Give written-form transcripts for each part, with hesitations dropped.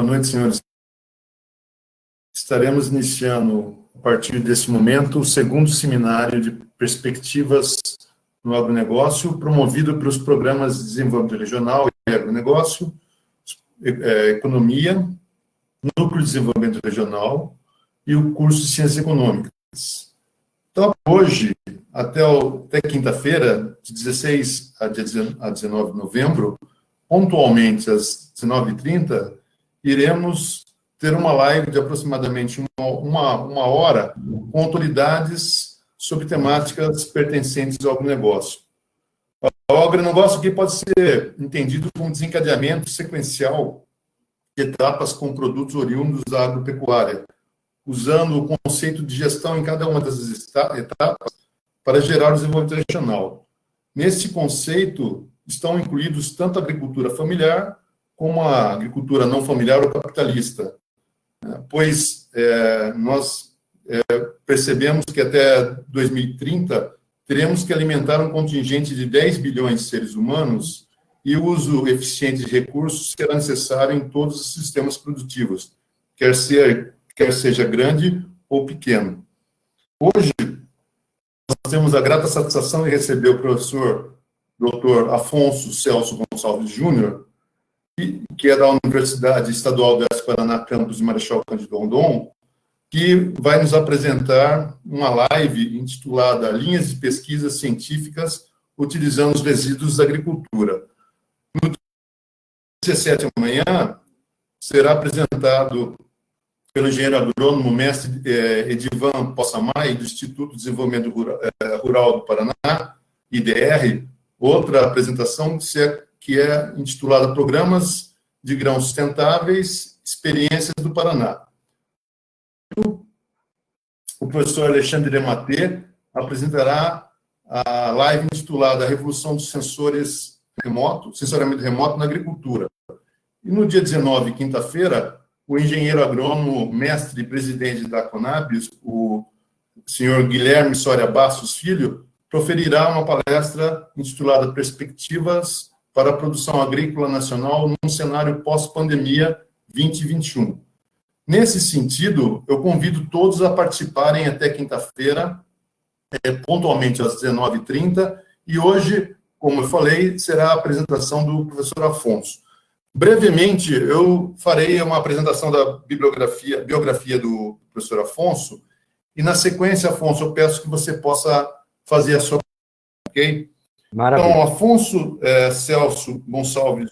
noite, senhores. Estaremos iniciando, a partir desse momento, o segundo seminário de perspectivas no agronegócio, promovido pelos programas de desenvolvimento regional e agronegócio, economia, núcleo de desenvolvimento regional e o curso de ciências econômicas. Então, hoje, até quinta-feira, de 16 a 19 de novembro, pontualmente às 19h30, iremos ter uma live de aproximadamente uma hora com autoridades sobre temáticas pertencentes ao agronegócio. O agronegócio aqui pode ser entendido como desencadeamento sequencial de etapas com produtos oriundos da agropecuária, usando o conceito de gestão em cada uma dessas etapas para gerar o desenvolvimento regional. Nesse conceito, estão incluídos tanto a agricultura familiar como a agricultura não familiar ou capitalista, pois nós percebemos que até 2030 teremos que alimentar um contingente de 10 bilhões de seres humanos e o uso eficiente de recursos será necessário em todos os sistemas produtivos, quer seja grande ou pequeno. Hoje, nós temos a grata satisfação de receber o professor Dr. Afonso Celso Gonçalves Júnior, que é da Universidade Estadual do Oeste do Paraná, campus de Marechal Cândido Rondon, que vai nos apresentar uma live intitulada Linhas de Pesquisas Científicas utilizando os resíduos da agricultura. No dia 17 amanhã, será apresentado pelo engenheiro agrônomo mestre Edivan Possamay, do Instituto de Desenvolvimento Rural do Paraná, IDR, outra apresentação que é intitulada Programas de Grãos Sustentáveis, Experiências do Paraná. O professor Alexandre Dematê apresentará a live intitulada A Revolução dos Sensoriamento Remoto na Agricultura. E no dia 19, quinta-feira, o engenheiro agrônomo, mestre e presidente da Conabis, o senhor Guilherme Soria Bastos Filho, proferirá uma palestra intitulada Perspectivas para a Produção Agrícola Nacional num cenário pós-pandemia 2021. Nesse sentido, eu convido todos a participarem até quinta-feira, pontualmente às 19h30, e hoje, como eu falei, será a apresentação do professor Afonso. Brevemente, eu farei uma apresentação da biografia do professor Afonso, e na sequência, Afonso, eu peço que você possa fazer a sua... Ok? Maravilha. Então, Afonso Celso Gonçalves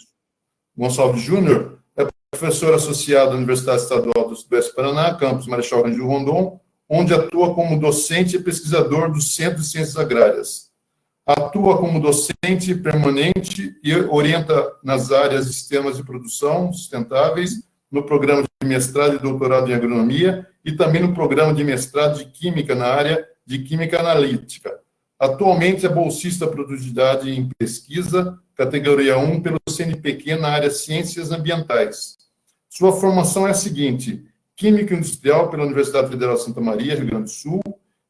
Júnior é professor associado à Universidade Estadual do Oeste do Paraná, campus Marechal Cândido Rondon, onde atua como docente e pesquisador do Centro de Ciências Agrárias. Atua como docente permanente e orienta nas áreas de sistemas de produção sustentáveis, no programa de mestrado e doutorado em agronomia e também no programa de mestrado de química na área de química analítica. Atualmente é bolsista produtividade em pesquisa, categoria 1, pelo CNPq na área Ciências Ambientais. Sua formação é a seguinte: Química Industrial pela Universidade Federal de Santa Maria, Rio Grande do Sul,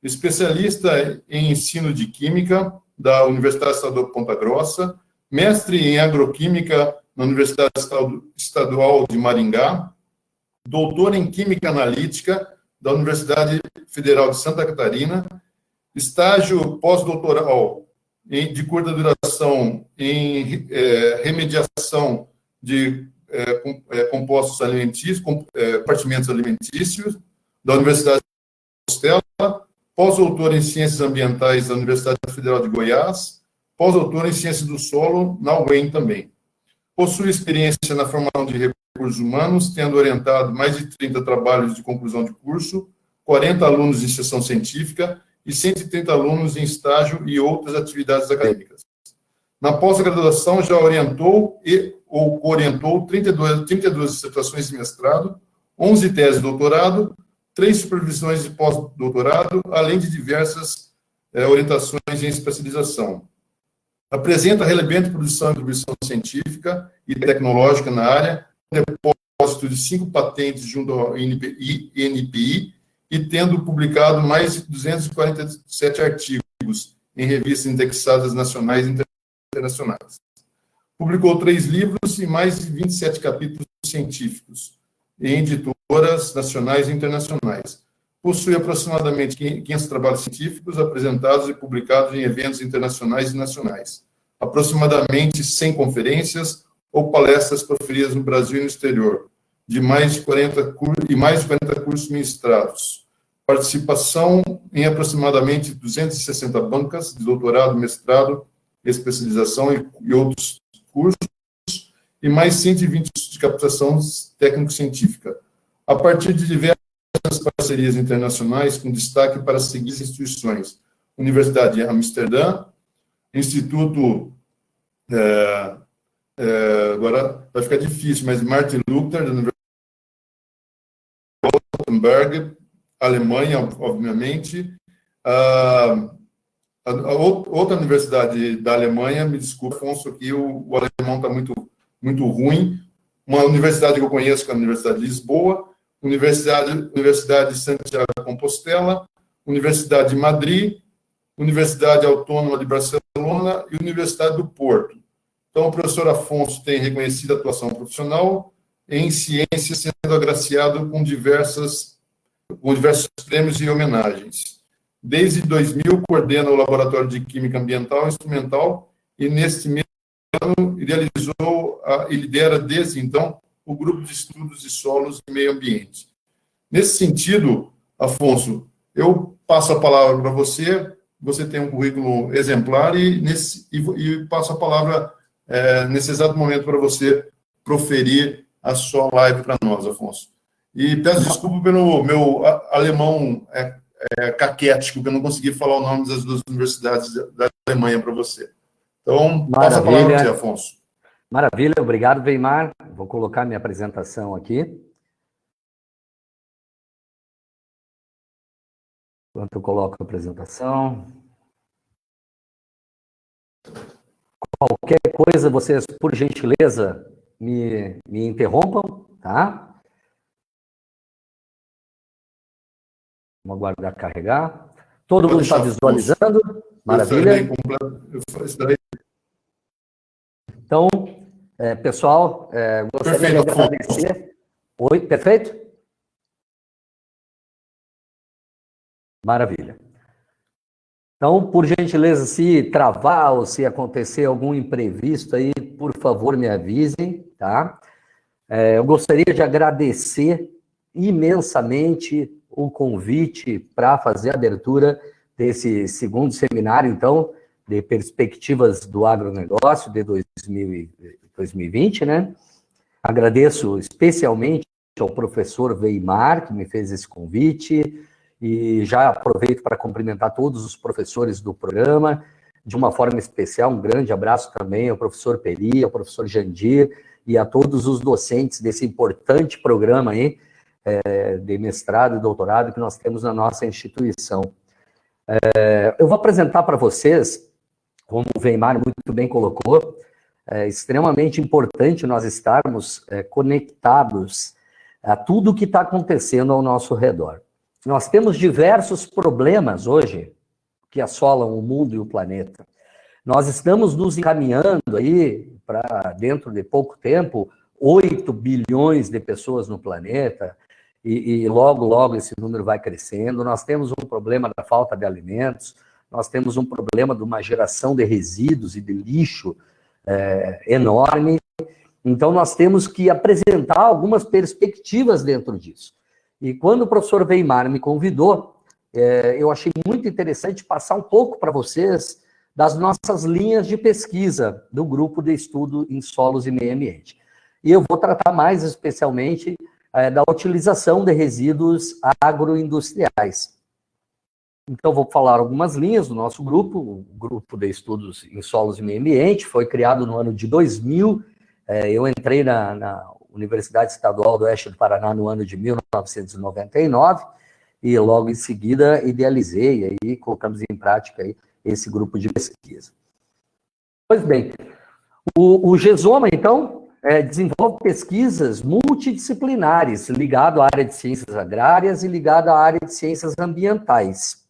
especialista em ensino de Química da Universidade Estadual de Ponta Grossa, mestre em Agroquímica na Universidade Estadual de Maringá, doutor em Química Analítica da Universidade Federal de Santa Catarina, estágio pós-doutoral de curta duração em remediação de compostos alimentícios, compartimentos alimentícios, da Universidade de Compostela, pós-doutor em Ciências Ambientais da Universidade Federal de Goiás, pós-doutor em Ciências do Solo, na UEM também. Possui experiência na formação de recursos humanos, tendo orientado mais de 30 trabalhos de conclusão de curso, 40 alunos em sessão científica e 130 alunos em estágio e outras atividades acadêmicas. Na pós-graduação, já orientou ou co-orientou 32 dissertações de mestrado, 11 teses de doutorado, 3 supervisões de pós-doutorado, além de diversas orientações em especialização. Apresenta relevante produção e contribuição científica e tecnológica na área, depósito de 5 patentes junto ao INPI, e tendo publicado mais de 247 artigos em revistas indexadas nacionais e internacionais. Publicou 3 livros e mais de 27 capítulos científicos. e em editoras nacionais e internacionais. Possui aproximadamente 500 trabalhos científicos apresentados e publicados em eventos internacionais e nacionais. Aproximadamente 100 conferências ou palestras proferidas no Brasil e no exterior, de mais de 40 cursos ministrados. Participação em aproximadamente 260 bancas de doutorado, mestrado, especialização e outros cursos, e mais 120 de captação técnico-científica, a partir de diversas parcerias internacionais, com destaque para as seguintes instituições: Universidade de Amsterdã, Instituto, agora vai ficar difícil, mas Martin Luther, da Universidade de Gothenburg, Alemanha, obviamente. A outra universidade da Alemanha, me desculpa, Afonso, aqui o alemão está muito ruim. Uma universidade que eu conheço, que é a Universidade de Lisboa, Universidade de Santiago de Compostela, Universidade de Madrid, Universidade Autônoma de Barcelona e Universidade do Porto. Então, o professor Afonso tem reconhecida atuação profissional em ciências, sendo agraciado com diversos prêmios e homenagens. Desde 2000, coordena o Laboratório de Química Ambiental e Instrumental e, neste mesmo ano, realizou e lidera, desde então, o Grupo de Estudos de Solos e Meio Ambiente. Nesse sentido, Afonso, eu passo a palavra para você, você tem um currículo exemplar e passo a palavra nesse exato momento para você proferir a sua live para nós, Afonso. E peço desculpa pelo meu alemão caquético, que eu não consegui falar o nome das duas universidades da Alemanha para você. Então, passa a palavra para você, Afonso. Maravilha, obrigado, Weimar. Vou colocar minha apresentação aqui. Enquanto eu coloco a apresentação. Qualquer coisa, vocês, por gentileza, me interrompam, tá? Vamos aguardar carregar. Todo mundo está visualizando? Maravilha. Então, pessoal, gostaria de agradecer. Oi, perfeito? Maravilha. Então, por gentileza, se travar ou se acontecer algum imprevisto aí, por favor, me avisem, tá? Eu gostaria de agradecer imensamente o convite para fazer a abertura desse segundo seminário, então, de perspectivas do agronegócio de 2020, né? Agradeço especialmente ao professor Weimar, que me fez esse convite, e já aproveito para cumprimentar todos os professores do programa, de uma forma especial, um grande abraço também ao professor Peri, ao professor Jandir, e a todos os docentes desse importante programa aí, de mestrado e doutorado que nós temos na nossa instituição. Eu vou apresentar para vocês, como o Weimar muito bem colocou, é extremamente importante nós estarmos conectados a tudo que está acontecendo ao nosso redor. Nós temos diversos problemas hoje que assolam o mundo e o planeta. Nós estamos nos encaminhando aí para, dentro de pouco tempo, 8 bilhões de pessoas no planeta, e logo, logo esse número vai crescendo. Nós temos um problema da falta de alimentos, nós temos um problema de uma geração de resíduos e de lixo enorme. Então, nós temos que apresentar algumas perspectivas dentro disso. E quando o professor Weimar me convidou, eu achei muito interessante passar um pouco para vocês das nossas linhas de pesquisa do grupo de estudo em solos e meio ambiente. E eu vou tratar mais especialmente da utilização de resíduos agroindustriais. Então, vou falar algumas linhas do nosso grupo, o grupo de estudos em solos e meio ambiente, foi criado no ano de 2000, eu entrei na Universidade Estadual do Oeste do Paraná no ano de 1999, e logo em seguida idealizei, e aí colocamos em prática aí esse grupo de pesquisa. Pois bem, o GESOMA, então, desenvolve pesquisas multidisciplinares ligado à área de ciências agrárias e ligado à área de ciências ambientais,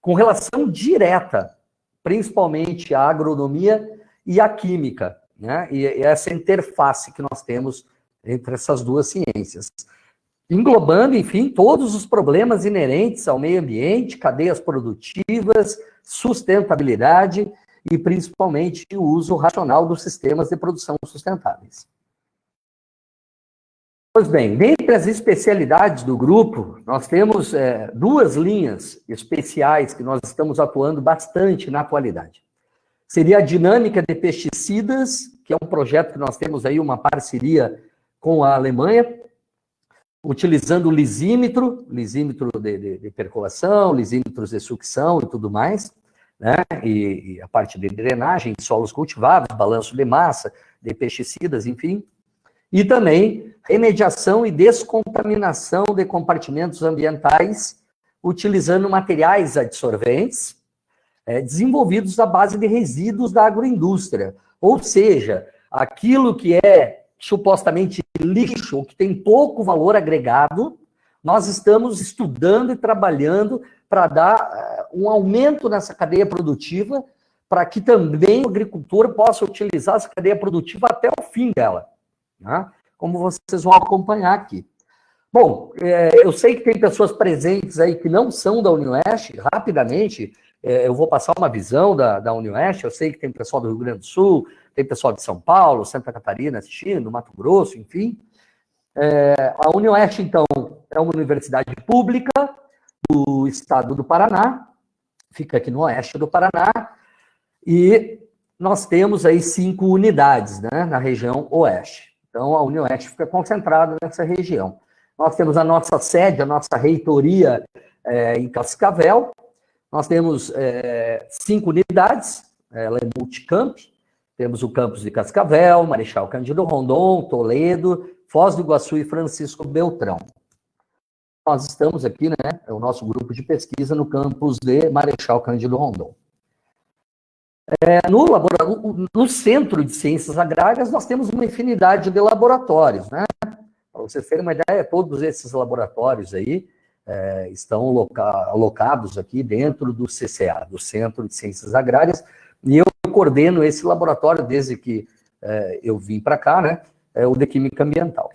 com relação direta, principalmente à agronomia e à química, né? E essa interface que nós temos entre essas duas ciências. englobando, enfim, todos os problemas inerentes ao meio ambiente, cadeias produtivas, sustentabilidade e, principalmente, o uso racional dos sistemas de produção sustentáveis. Pois bem, dentre as especialidades do grupo, nós temos duas linhas especiais que nós estamos atuando bastante na atualidade. Seria a dinâmica de pesticidas, que é um projeto que nós temos aí uma parceria com a Alemanha, utilizando o lisímetro de percolação, lisímetros de sucção e tudo mais, né? E a parte de drenagem de solos cultivados, balanço de massa, de pesticidas, enfim. E também remediação e descontaminação de compartimentos ambientais, utilizando materiais adsorventes, desenvolvidos à base de resíduos da agroindústria. Ou seja, aquilo que é supostamente lixo, ou que tem pouco valor agregado, nós estamos estudando e trabalhando para dar um aumento nessa cadeia produtiva, para que também o agricultor possa utilizar essa cadeia produtiva até o fim dela, né? Como vocês vão acompanhar aqui. Bom, eu sei que tem pessoas presentes aí que não são da Unioeste. Rapidamente, eu vou passar uma visão da Unioeste. Eu sei que tem pessoal do Rio Grande do Sul, tem pessoal de São Paulo, Santa Catarina assistindo, Mato Grosso, enfim. A Unioeste, então, é uma universidade pública do estado do Paraná, fica aqui no oeste do Paraná, e nós temos aí 5 unidades, né, na região oeste. Então, a Unioeste fica concentrada nessa região. Nós temos a nossa sede, a nossa reitoria em Cascavel. Nós temos 5 unidades, ela é multicamp. Temos o campus de Cascavel, Marechal Cândido Rondon, Toledo, Foz do Iguaçu e Francisco Beltrão. Nós estamos aqui, né, é o nosso grupo de pesquisa no campus de Marechal Cândido Rondon. No Centro de Ciências Agrárias, nós temos uma infinidade de laboratórios, né? Para vocês terem uma ideia, todos esses laboratórios aí estão alocados aqui dentro do CCA, do Centro de Ciências Agrárias, e eu coordeno esse laboratório desde que eu vim para cá, né? O de Química Ambiental.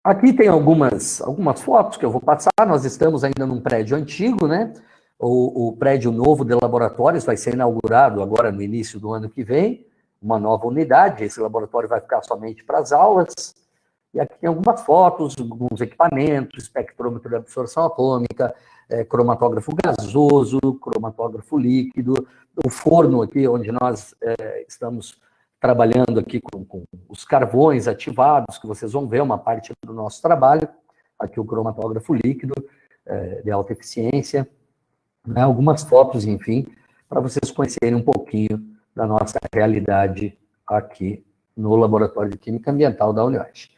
Aqui tem algumas fotos que eu vou passar. Nós estamos ainda num prédio antigo, né? O prédio novo de laboratórios vai ser inaugurado agora no início do ano que vem, uma nova unidade. Esse laboratório vai ficar somente para as aulas. E aqui tem algumas fotos, alguns equipamentos, espectrômetro de absorção atômica, cromatógrafo gasoso, cromatógrafo líquido, o forno aqui onde nós estamos trabalhando aqui com os carvões ativados, que vocês vão ver uma parte do nosso trabalho, aqui o cromatógrafo líquido de alta eficiência, né, algumas fotos, enfim, para vocês conhecerem um pouquinho da nossa realidade aqui no Laboratório de Química Ambiental da Unioeste.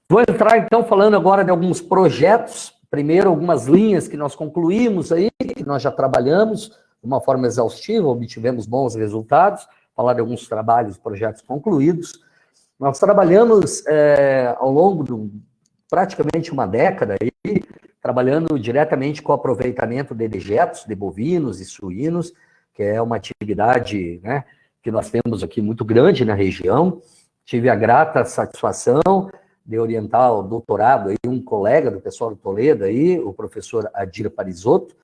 Vou entrar, então, falando agora de alguns projetos. Primeiro, algumas linhas que nós concluímos aí, que nós já trabalhamos de uma forma exaustiva, obtivemos bons resultados. Falar de alguns trabalhos, projetos concluídos. Nós trabalhamos ao longo de praticamente uma década aí, trabalhando diretamente com o aproveitamento de dejetos de bovinos e suínos, que é uma atividade, né, que nós temos aqui muito grande na região. Tive a grata satisfação de orientar o doutorado aí, um colega do pessoal do Toledo aí, o professor Adir Parisotto.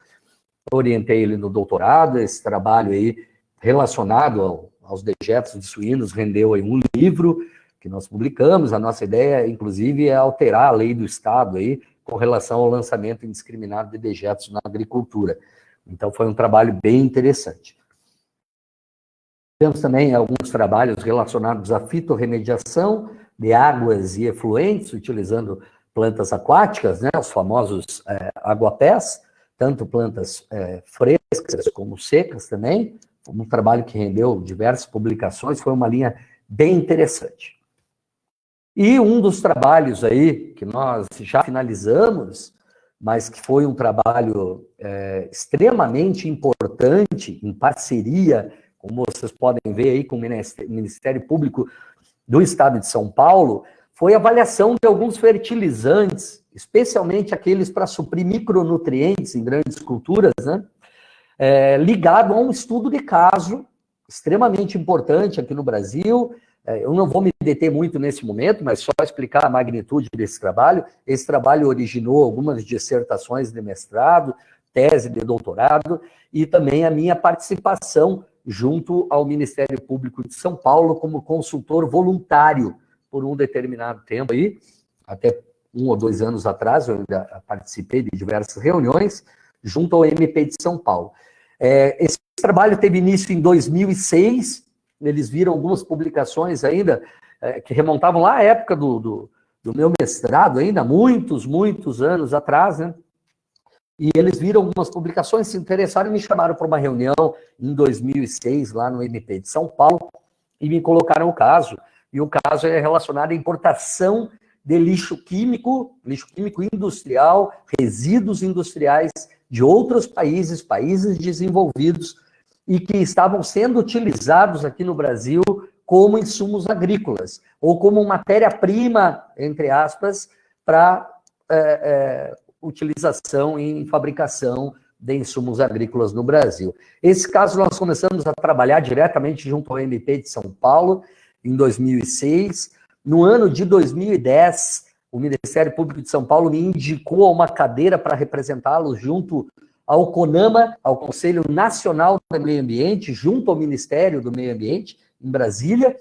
Orientei ele no doutorado. Esse trabalho aí relacionado aos dejetos de suínos rendeu aí um livro que nós publicamos. A nossa ideia, inclusive, é alterar a lei do Estado aí com relação ao lançamento indiscriminado de dejetos na agricultura. Então, foi um trabalho bem interessante. Temos também alguns trabalhos relacionados à fitorremediação de águas e efluentes, utilizando plantas aquáticas, né, os famosos aguapés, tanto plantas frescas como secas também. Um trabalho que rendeu diversas publicações, foi uma linha bem interessante. E um dos trabalhos aí que nós já finalizamos, mas que foi um trabalho extremamente importante, em parceria, como vocês podem ver aí com o Ministério Público do Estado de São Paulo, foi a avaliação de alguns fertilizantes, especialmente aqueles para suprir micronutrientes em grandes culturas, né? Ligado a um estudo de caso extremamente importante aqui no Brasil, Eu não vou me deter muito nesse momento, mas só explicar a magnitude desse trabalho. Esse trabalho originou algumas dissertações de mestrado, tese de doutorado, e também a minha participação junto ao Ministério Público de São Paulo como consultor voluntário por um determinado tempo aí, até 1 ou 2 anos atrás, eu ainda participei de diversas reuniões junto ao MP de São Paulo. Esse trabalho teve início em 2006, eles viram algumas publicações ainda que remontavam lá à época do meu mestrado, ainda muitos anos atrás, né? E eles viram algumas publicações, se interessaram e me chamaram para uma reunião em 2006, lá no MP de São Paulo, e me colocaram o caso. E o caso é relacionado à importação de lixo químico industrial, resíduos industriais de outros países desenvolvidos, e que estavam sendo utilizados aqui no Brasil como insumos agrícolas, ou como matéria-prima, entre aspas, para utilização em fabricação de insumos agrícolas no Brasil. Esse caso nós começamos a trabalhar diretamente junto ao MP de São Paulo, em 2006. No ano de 2010, o Ministério Público de São Paulo me indicou a uma cadeira para representá-lo junto ao CONAMA, ao Conselho Nacional do Meio Ambiente, junto ao Ministério do Meio Ambiente, em Brasília,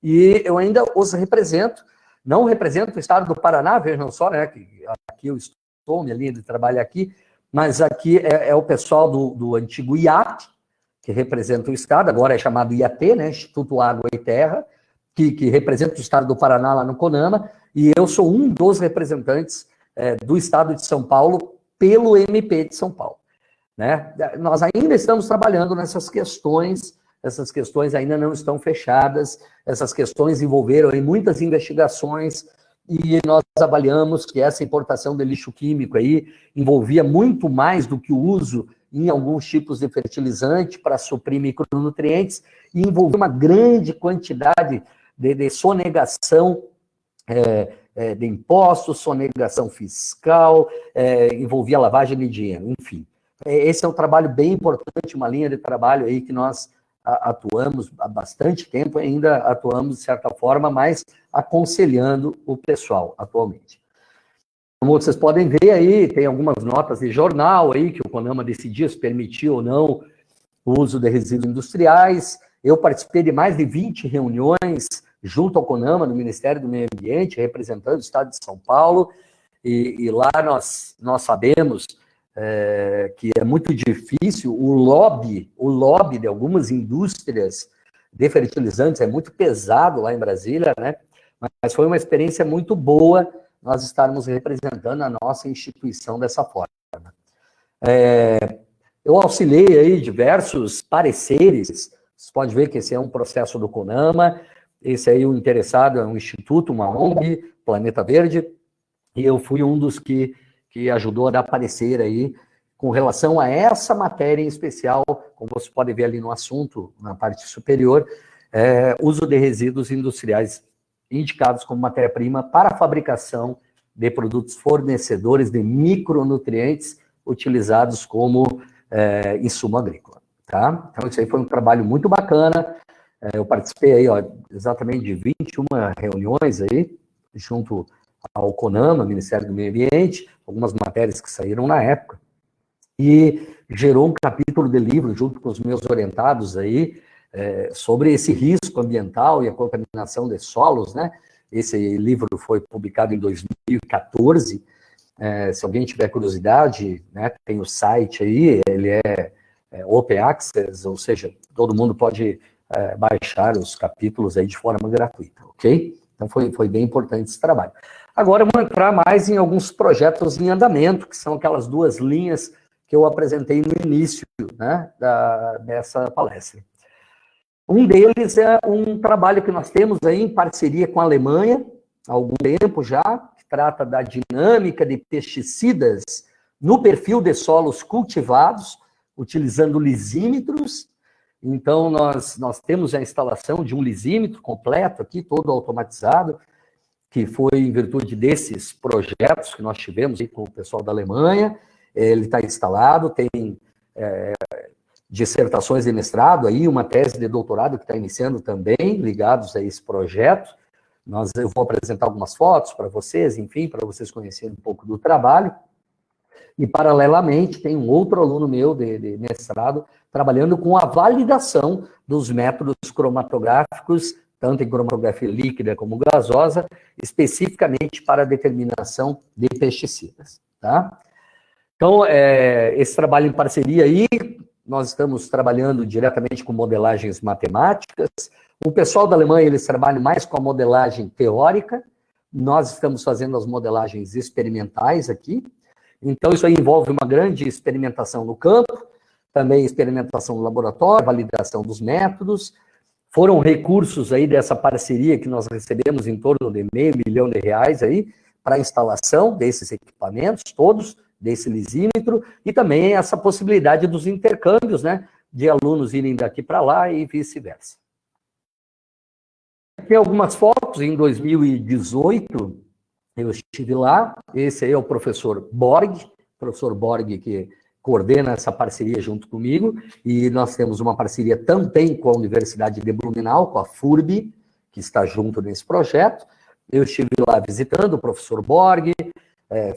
e eu ainda os represento. Não represento o estado do Paraná, vejam só, né, que aqui eu estou, minha linha de trabalho aqui, mas aqui é o pessoal do antigo IAT, que representa o estado, agora é chamado IAT, né, Instituto Água e Terra, que representa o estado do Paraná lá no CONAMA, e eu sou um dos representantes do estado de São Paulo pelo MP de São Paulo, né? Nós ainda estamos trabalhando nessas questões, essas questões ainda não estão fechadas, essas questões envolveram em muitas investigações, e nós avaliamos que essa importação de lixo químico aí envolvia muito mais do que o uso em alguns tipos de fertilizante para suprir micronutrientes, e envolvia uma grande quantidade de sonegação de impostos, sonegação fiscal, envolvia lavagem de dinheiro, enfim. Esse é um trabalho bem importante, uma linha de trabalho aí que nós atuamos há bastante tempo, ainda atuamos de certa forma, mas aconselhando o pessoal atualmente. Como vocês podem ver aí, tem algumas notas de jornal aí, que o CONAMA decidiu se permitir ou não o uso de resíduos industriais. Eu participei de mais de 20 reuniões junto ao CONAMA, no Ministério do Meio Ambiente, representando o Estado de São Paulo, e lá nós sabemos que é muito difícil, o lobby de algumas indústrias de fertilizantes é muito pesado lá em Brasília, né? Mas foi uma experiência muito boa nós estarmos representando a nossa instituição dessa forma. Eu auxiliei aí diversos pareceres, você pode ver que esse é um processo do CONAMA, esse aí o interessado é um instituto, uma ONG, Planeta Verde, e eu fui um dos que ajudou a dar parecer aí com relação a essa matéria em especial, como você pode ver ali no assunto, na parte superior, uso de resíduos industriais indicados como matéria-prima para a fabricação de produtos fornecedores de micronutrientes utilizados como insumo agrícola, tá? Então, isso aí foi um trabalho muito bacana. Eu participei aí, exatamente de 21 reuniões aí, junto ao CONAMA, Ministério do Meio Ambiente, algumas matérias que saíram na época, e gerou um capítulo de livro, junto com os meus orientados aí, sobre esse risco ambiental e a contaminação de solos, né? Esse livro foi publicado em 2014, se alguém tiver curiosidade, né, tem o site aí, ele é Open Access, ou seja, todo mundo pode baixar os capítulos aí de forma gratuita, ok? Então foi bem importante esse trabalho. Agora eu vou entrar mais em alguns projetos em andamento, que são aquelas 2 linhas que eu apresentei no início, né, dessa palestra. Um deles é um trabalho que nós temos aí em parceria com a Alemanha, há algum tempo já, que trata da dinâmica de pesticidas no perfil de solos cultivados, utilizando lisímetros. Então, nós temos a instalação de um lisímetro completo aqui, todo automatizado, que foi em virtude desses projetos que nós tivemos aí com o pessoal da Alemanha. Ele está instalado, tem dissertações de mestrado, aí uma tese de doutorado que está iniciando também, ligados a esse projeto. Eu vou apresentar algumas fotos para vocês, enfim, para vocês conhecerem um pouco do trabalho. E, paralelamente, tem um outro aluno meu de mestrado trabalhando com a validação dos métodos cromatográficos, tanto em cromatografia líquida como gasosa, especificamente para a determinação de pesticidas, tá? Então, esse trabalho em parceria aí, nós estamos trabalhando diretamente com modelagens matemáticas. O pessoal da Alemanha, eles trabalham mais com a modelagem teórica, nós estamos fazendo as modelagens experimentais aqui. Então, isso aí envolve uma grande experimentação no campo, também experimentação no laboratório, validação dos métodos. Foram recursos aí dessa parceria que nós recebemos em torno de R$500 mil aí para a instalação desses equipamentos todos, desse lisímetro, e também essa possibilidade dos intercâmbios, né, de alunos irem daqui para lá e vice-versa. Tem algumas fotos, em 2018, eu estive lá, esse aí é o professor Borg que coordena essa parceria junto comigo, e nós temos uma parceria também com a Universidade de Blumenau, com a FURB, que está junto nesse projeto. Eu estive lá visitando o professor Borg,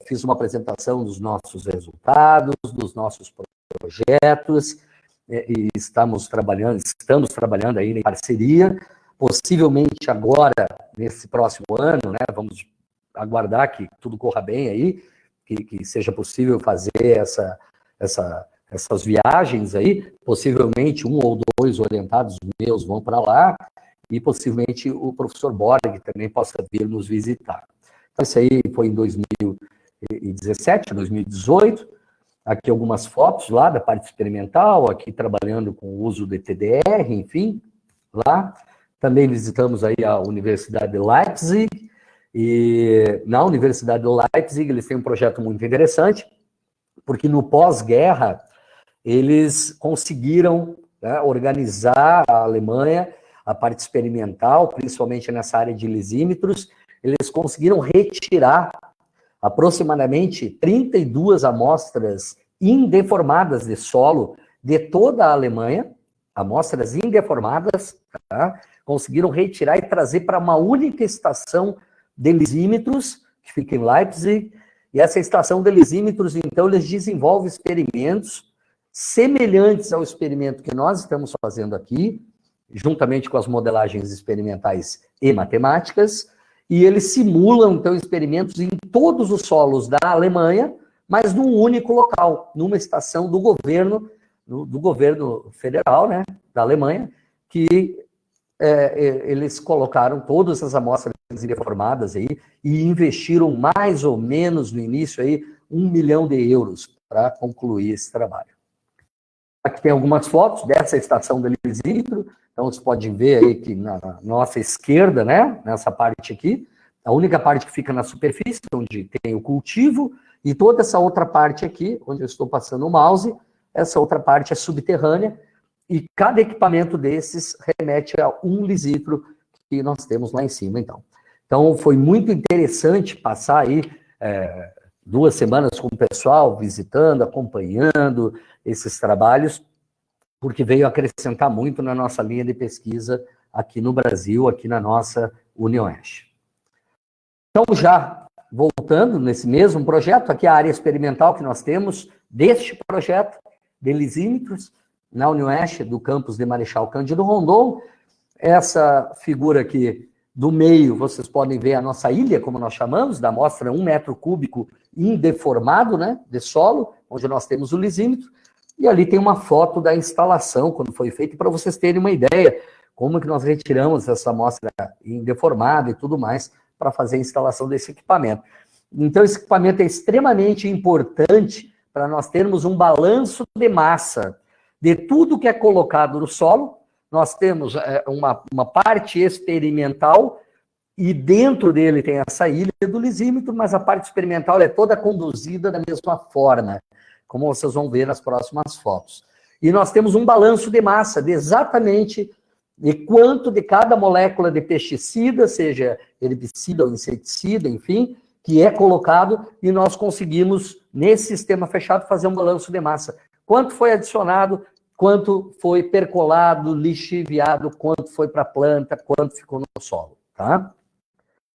fiz uma apresentação dos nossos resultados, dos nossos projetos, e estamos trabalhando aí em parceria. Possivelmente agora, nesse próximo ano, né, vamos aguardar que tudo corra bem aí, que seja possível fazer essas viagens aí. Possivelmente 1 ou 2 orientados meus vão para lá, e possivelmente o professor Borg também possa vir nos visitar. Então, isso aí foi em 2017, 2018. Aqui algumas fotos lá da parte experimental, aqui trabalhando com o uso de TDR, enfim, lá. Também visitamos aí a Universidade de Leipzig, e na Universidade de Leipzig eles têm um projeto muito interessante, porque no pós-guerra eles conseguiram, né, organizar a Alemanha, a parte experimental, principalmente nessa área de lisímetros. Eles conseguiram retirar aproximadamente 32 amostras indeformadas de solo de toda a Alemanha, amostras indeformadas, tá? Conseguiram retirar e trazer para uma única estação de lisímetros, que fica em Leipzig, e essa estação de lisímetros, então, eles desenvolvem experimentos semelhantes ao experimento que nós estamos fazendo aqui, juntamente com as modelagens experimentais e matemáticas, e eles simulam, então, experimentos em todos os solos da Alemanha, mas num único local, numa estação do governo federal, né, da Alemanha, que eles colocaram todas as amostras indeformadas aí e investiram mais ou menos no início aí €1 milhão para concluir esse trabalho. Aqui tem algumas fotos dessa estação de lisímetro. Então, vocês podem ver aí que na nossa esquerda, né, nessa parte aqui, a única parte que fica na superfície, onde tem o cultivo, e toda essa outra parte aqui, onde eu estou passando o mouse, essa outra parte é subterrânea, e cada equipamento desses remete a um lisímetro que nós temos lá em cima, então. Então, foi muito interessante passar aí 2 semanas com o pessoal, visitando, acompanhando esses trabalhos, porque veio acrescentar muito na nossa linha de pesquisa aqui no Brasil, aqui na nossa UniOeste. Então, já voltando nesse mesmo projeto, aqui a área experimental que nós temos deste projeto de lisímetros, na UniOeste, do campus de Marechal Cândido Rondon. Essa figura aqui do meio, vocês podem ver a nossa ilha, como nós chamamos, da amostra 1 metro cúbico indeformado, né, de solo, onde nós temos o lisímetro. E ali tem uma foto da instalação, quando foi feita, para vocês terem uma ideia como que nós retiramos essa amostra indeformada e tudo mais para fazer a instalação desse equipamento. Então, esse equipamento é extremamente importante para nós termos um balanço de massa de tudo que é colocado no solo. Nós temos uma parte experimental, e dentro dele tem essa ilha do lisímetro, mas a parte experimental é toda conduzida da mesma forma, como vocês vão ver nas próximas fotos. E nós temos um balanço de massa de exatamente de quanto de cada molécula de pesticida, seja herbicida ou inseticida, enfim, que é colocado, e nós conseguimos, nesse sistema fechado, fazer um balanço de massa. Quanto foi adicionado, quanto foi percolado, lixiviado, quanto foi para a planta, quanto ficou no solo, tá?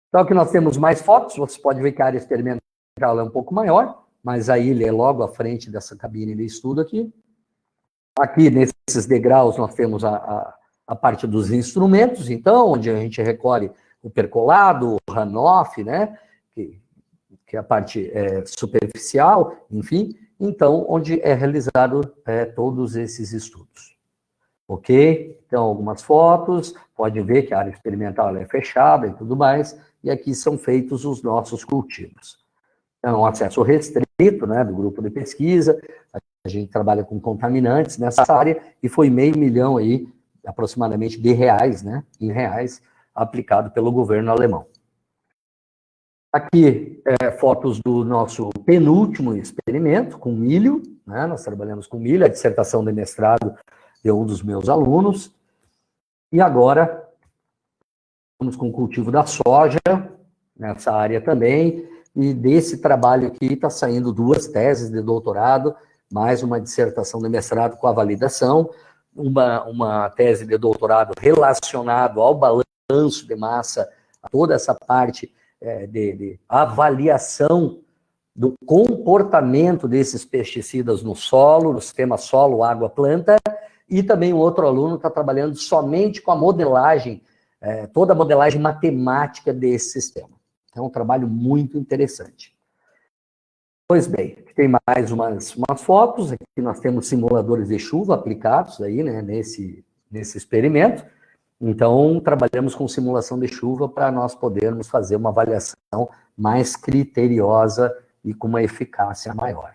Então, aqui nós temos mais fotos, você pode ver que a área experimental é um pouco maior, mas aí ele é logo à frente dessa cabine de estudo aqui. Aqui, nesses degraus, nós temos a parte dos instrumentos, então, onde a gente recolhe o percolado, o runoff, né, que é a parte superficial, enfim, então, onde é realizado todos esses estudos. Ok? Então, algumas fotos, pode ver que a área experimental é fechada e tudo mais, e aqui são feitos os nossos cultivos. Então, acesso restrito, né, do grupo de pesquisa, a gente trabalha com contaminantes nessa área, e foi R$500 milhão aí, aproximadamente, de reais, né, em reais, aplicado pelo governo alemão. Aqui, fotos do nosso penúltimo experimento, com milho, né, nós trabalhamos com milho, a dissertação de mestrado de um dos meus alunos, e agora, estamos com o cultivo da soja, nessa área também, e desse trabalho aqui está saindo 2 teses de doutorado, mais uma dissertação de mestrado com a validação, uma tese de doutorado relacionado ao balanço de massa, a toda essa parte de avaliação do comportamento desses pesticidas no solo, no sistema solo, água, planta, e também o outro aluno está trabalhando somente com a modelagem, toda a modelagem matemática desse sistema. Então, é um trabalho muito interessante. Pois bem, tem mais umas fotos, aqui nós temos simuladores de chuva aplicados aí, né, nesse experimento. Então, trabalhamos com simulação de chuva para nós podermos fazer uma avaliação mais criteriosa e com uma eficácia maior.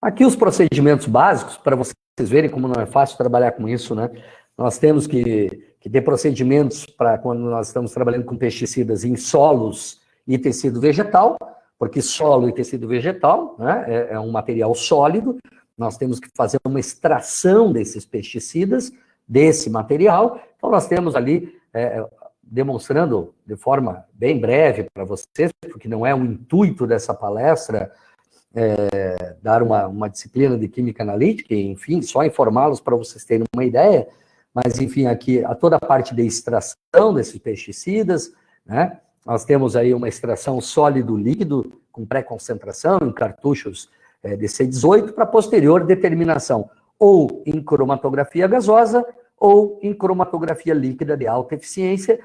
Aqui os procedimentos básicos, para vocês verem como não é fácil trabalhar com isso, né? Nós temos que ter procedimentos para quando nós estamos trabalhando com pesticidas em solos e tecido vegetal, porque solo e tecido vegetal, né, é um material sólido, nós temos que fazer uma extração desses pesticidas, desse material, então nós temos ali, demonstrando de forma bem breve para vocês, porque não é o intuito dessa palestra, dar uma disciplina de química analítica, enfim, só informá-los para vocês terem uma ideia, mas enfim, aqui, toda a parte de extração desses pesticidas, né, nós temos aí uma extração sólido-líquido com pré-concentração em cartuchos de C18 para posterior determinação ou em cromatografia gasosa ou em cromatografia líquida de alta eficiência,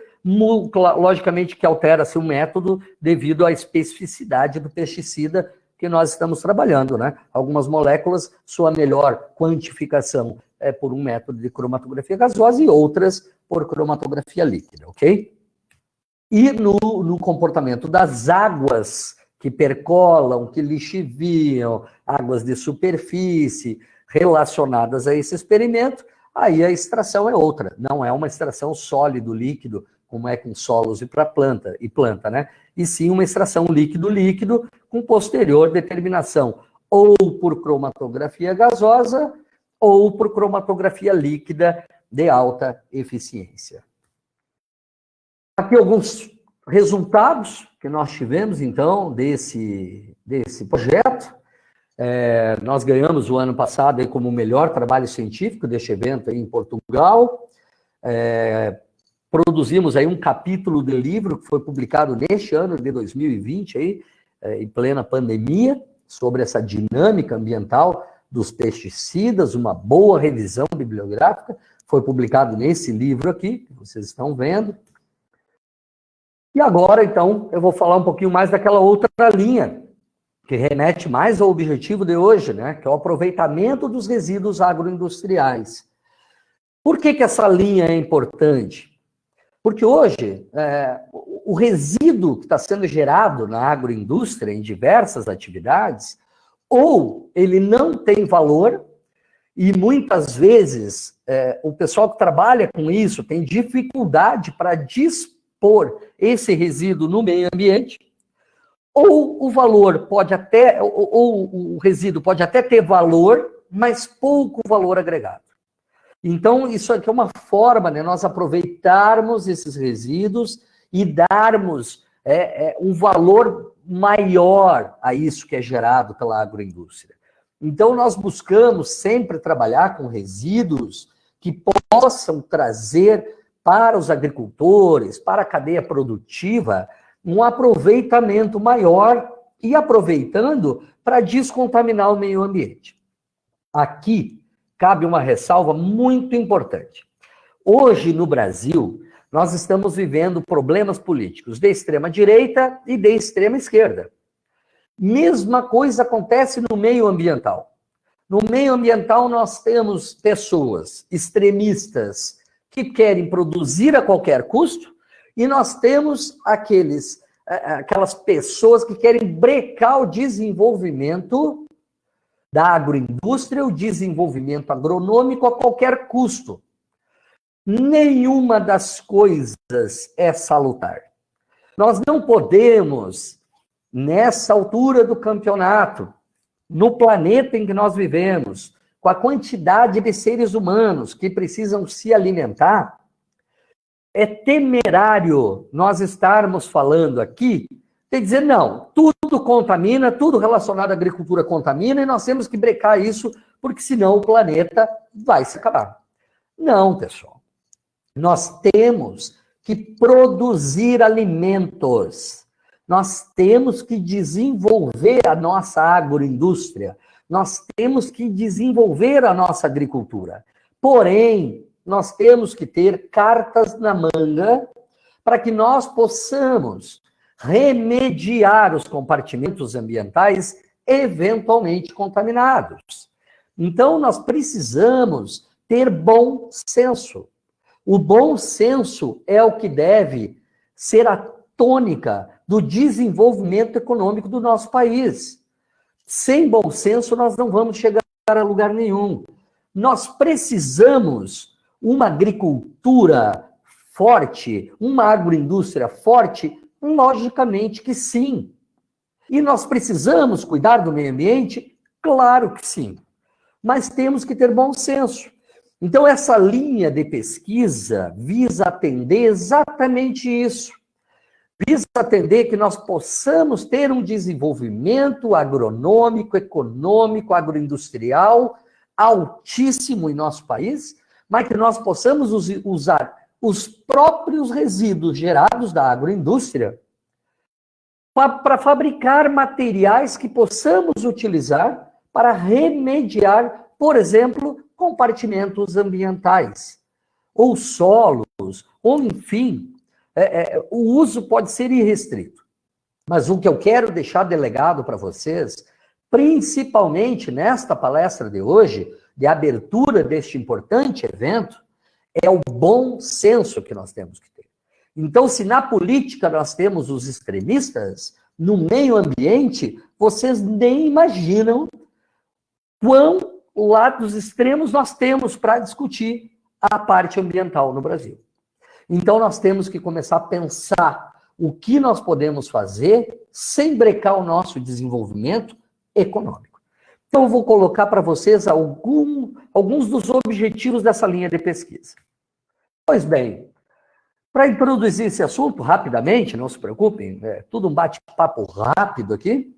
logicamente que altera-se o método devido à especificidade do pesticida que nós estamos trabalhando, né? Algumas moléculas, sua melhor quantificação é por um método de cromatografia gasosa e outras por cromatografia líquida, ok? E no comportamento das águas que percolam, que lixiviam, águas de superfície relacionadas a esse experimento, aí a extração é outra, não é uma extração sólido-líquido, como é com solos e planta, né? E sim uma extração líquido-líquido com posterior determinação, ou por cromatografia gasosa, ou por cromatografia líquida de alta eficiência. Aqui alguns resultados que nós tivemos, então, desse projeto. Nós ganhamos o ano passado aí como o melhor trabalho científico deste evento aí em Portugal. Produzimos aí um capítulo de livro que foi publicado neste ano de 2020, aí, em plena pandemia, sobre essa dinâmica ambiental dos pesticidas, uma boa revisão bibliográfica, foi publicado nesse livro aqui, que vocês estão vendo. E agora, então, eu vou falar um pouquinho mais daquela outra linha, que remete mais ao objetivo de hoje, né, que é o aproveitamento dos resíduos agroindustriais. Por que essa linha é importante? Porque hoje, o resíduo que está sendo gerado na agroindústria, em diversas atividades, ou ele não tem valor, e muitas vezes o pessoal que trabalha com isso tem dificuldade para dispor esse resíduo no meio ambiente, ou o valor pode até, ou o resíduo pode até ter valor, mas pouco valor agregado. Então, isso aqui é uma forma de nós aproveitarmos esses resíduos e darmos um valor maior a isso que é gerado pela agroindústria. Então, nós buscamos sempre trabalhar com resíduos que possam trazer para os agricultores, para a cadeia produtiva, um aproveitamento maior e aproveitando para descontaminar o meio ambiente. Aqui cabe uma ressalva muito importante. Hoje, no Brasil, nós estamos vivendo problemas políticos de extrema direita e de extrema esquerda. Mesma coisa acontece no meio ambiental. No meio ambiental, nós temos pessoas extremistas que querem produzir a qualquer custo, e nós temos aquelas pessoas que querem brecar o desenvolvimento da agroindústria, o desenvolvimento agronômico a qualquer custo. Nenhuma das coisas é salutar. Nós não podemos, nessa altura do campeonato, no planeta em que nós vivemos, com a quantidade de seres humanos que precisam se alimentar, é temerário nós estarmos falando aqui de dizer, não, tudo contamina, tudo relacionado à agricultura contamina, e nós temos que brecar isso, porque senão o planeta vai se acabar. Não, pessoal. Nós temos que produzir alimentos. Nós temos que desenvolver a nossa agroindústria. Nós temos que desenvolver a nossa agricultura. Porém, nós temos que ter cartas na manga para que nós possamos remediar os compartimentos ambientais eventualmente contaminados. Então, nós precisamos ter bom senso. O bom senso é o que deve ser a tônica do desenvolvimento econômico do nosso país. Sem bom senso, nós não vamos chegar a lugar nenhum. Nós precisamos uma agricultura forte, uma agroindústria forte? Logicamente que sim. E nós precisamos cuidar do meio ambiente? Claro que sim. Mas temos que ter bom senso. Então, essa linha de pesquisa visa atender exatamente isso. Visa atender que nós possamos ter um desenvolvimento agronômico, econômico, agroindustrial altíssimo em nosso país, mas que nós possamos usar os próprios resíduos gerados da agroindústria para fabricar materiais que possamos utilizar para remediar, por exemplo, compartimentos ambientais, ou solos, ou enfim, o uso pode ser irrestrito. Mas o que eu quero deixar delegado para vocês, principalmente nesta palestra de hoje, de abertura deste importante evento, é o bom senso que nós temos que ter. Então, se na política nós temos os extremistas, no meio ambiente, vocês nem imaginam quão lados extremos nós temos para discutir a parte ambiental no Brasil. Então, nós temos que começar a pensar o que nós podemos fazer sem brecar o nosso desenvolvimento econômico. Então, eu vou colocar para vocês alguns dos objetivos dessa linha de pesquisa. Pois bem, para introduzir esse assunto rapidamente, não se preocupem, é tudo um bate-papo rápido aqui,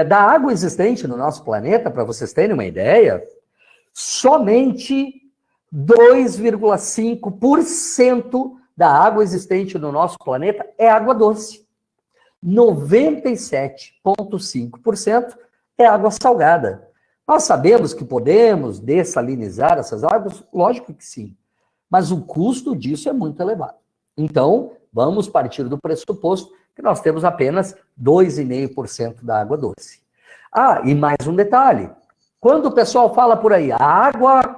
da água existente no nosso planeta, para vocês terem uma ideia, somente 2,5% da água existente no nosso planeta é água doce. 97,5% é água salgada. Nós sabemos que podemos dessalinizar essas águas? Lógico que sim. Mas o custo disso é muito elevado. Então, vamos partir do pressuposto que nós temos apenas 2,5% da água doce. Ah, e mais um detalhe. Quando o pessoal fala por aí, a água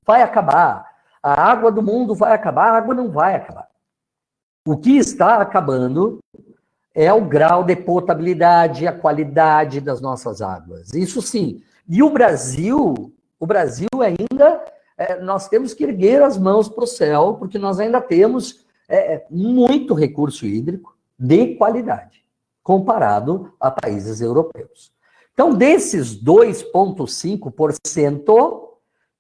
vai acabar, a água do mundo vai acabar, a água não vai acabar. O que está acabando é o grau de potabilidade, a qualidade das nossas águas. Isso sim. E o Brasil ainda, nós temos que erguer as mãos para o céu, porque nós ainda temos muito recurso hídrico de qualidade, comparado a países europeus. Então, desses 2,5%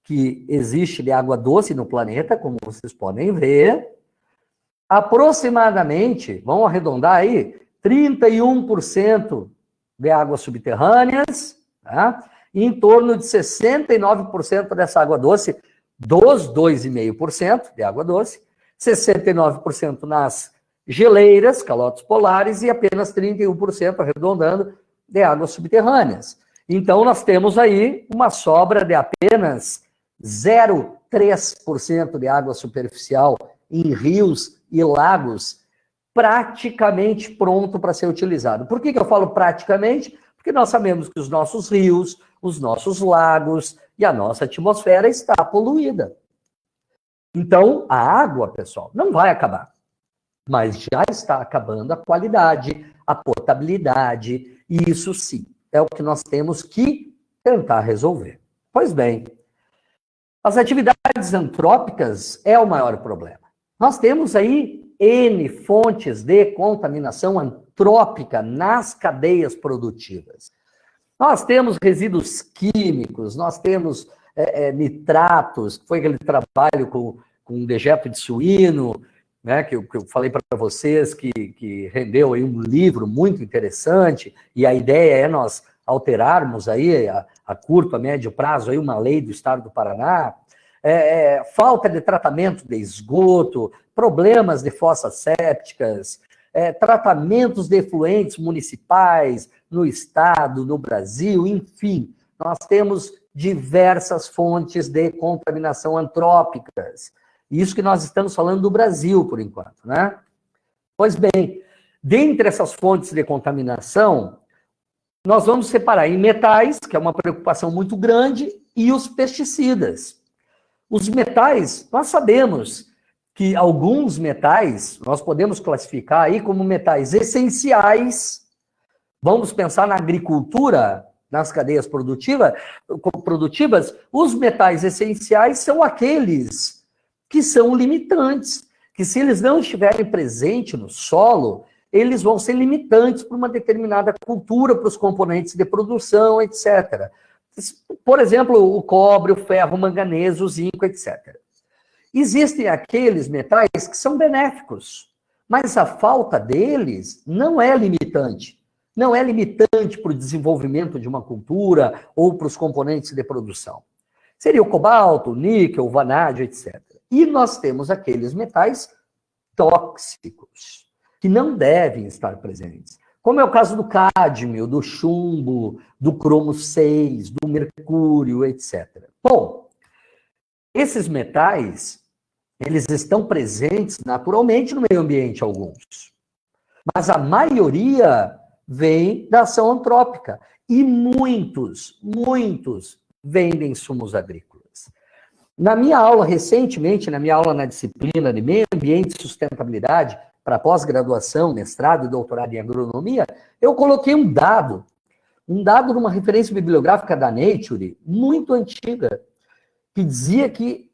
que existe de água doce no planeta, como vocês podem ver, aproximadamente, vamos arredondar aí, 31% de águas subterrâneas, tá? em torno de 69% dessa água doce, dos 2,5% de água doce, 69% nas geleiras, calotes polares, e apenas 31%, arredondando, de águas subterrâneas. Então, nós temos aí uma sobra de apenas 0,3% de água superficial em rios e lagos, praticamente pronto para ser utilizado. Por que eu falo praticamente? Porque nós sabemos que os nossos rios, os nossos lagos e a nossa atmosfera está poluída. Então, a água, pessoal, não vai acabar, mas já está acabando a qualidade, a potabilidade, e isso sim, é o que nós temos que tentar resolver. Pois bem, as atividades antrópicas é o maior problema. Nós temos aí N fontes de contaminação antrópica nas cadeias produtivas. Nós temos resíduos químicos, nós temos nitratos, que foi aquele trabalho com dejeto de suíno, né, que eu falei para vocês, que rendeu aí um livro muito interessante, e a ideia é nós alterarmos aí a curto, a médio prazo, aí uma lei do Estado do Paraná, falta de tratamento de esgoto, problemas de fossas sépticas, tratamentos de efluentes municipais no Estado, no Brasil, enfim, nós temos diversas fontes de contaminação antrópicas. Isso que nós estamos falando do Brasil, por enquanto, né? Pois bem, dentre essas fontes de contaminação, nós vamos separar em metais, que é uma preocupação muito grande, e os pesticidas. Os metais, nós sabemos que alguns metais, nós podemos classificar aí como metais essenciais. Vamos pensar na agricultura, nas cadeias produtivas, os metais essenciais são aqueles que são limitantes, que se eles não estiverem presentes no solo, eles vão ser limitantes para uma determinada cultura, para os componentes de produção, etc. Por exemplo, o cobre, o ferro, o manganês, o zinco, etc. Existem aqueles metais que são benéficos, mas a falta deles não é limitante. Não é limitante para o desenvolvimento de uma cultura ou para os componentes de produção. Seria o cobalto, o níquel, o vanádio, etc. E nós temos aqueles metais tóxicos, que não devem estar presentes. Como é o caso do cádmio, do chumbo, do cromo 6, do mercúrio, etc. Bom, esses metais, eles estão presentes naturalmente no meio ambiente, alguns. Mas a maioria vem da ação antrópica. E muitos vêm de insumos agrícolas. Na minha aula, recentemente, na minha aula na disciplina de Meio Ambiente e Sustentabilidade, para pós-graduação, mestrado e doutorado em agronomia, eu coloquei um dado de uma referência bibliográfica da Nature, muito antiga, que dizia que,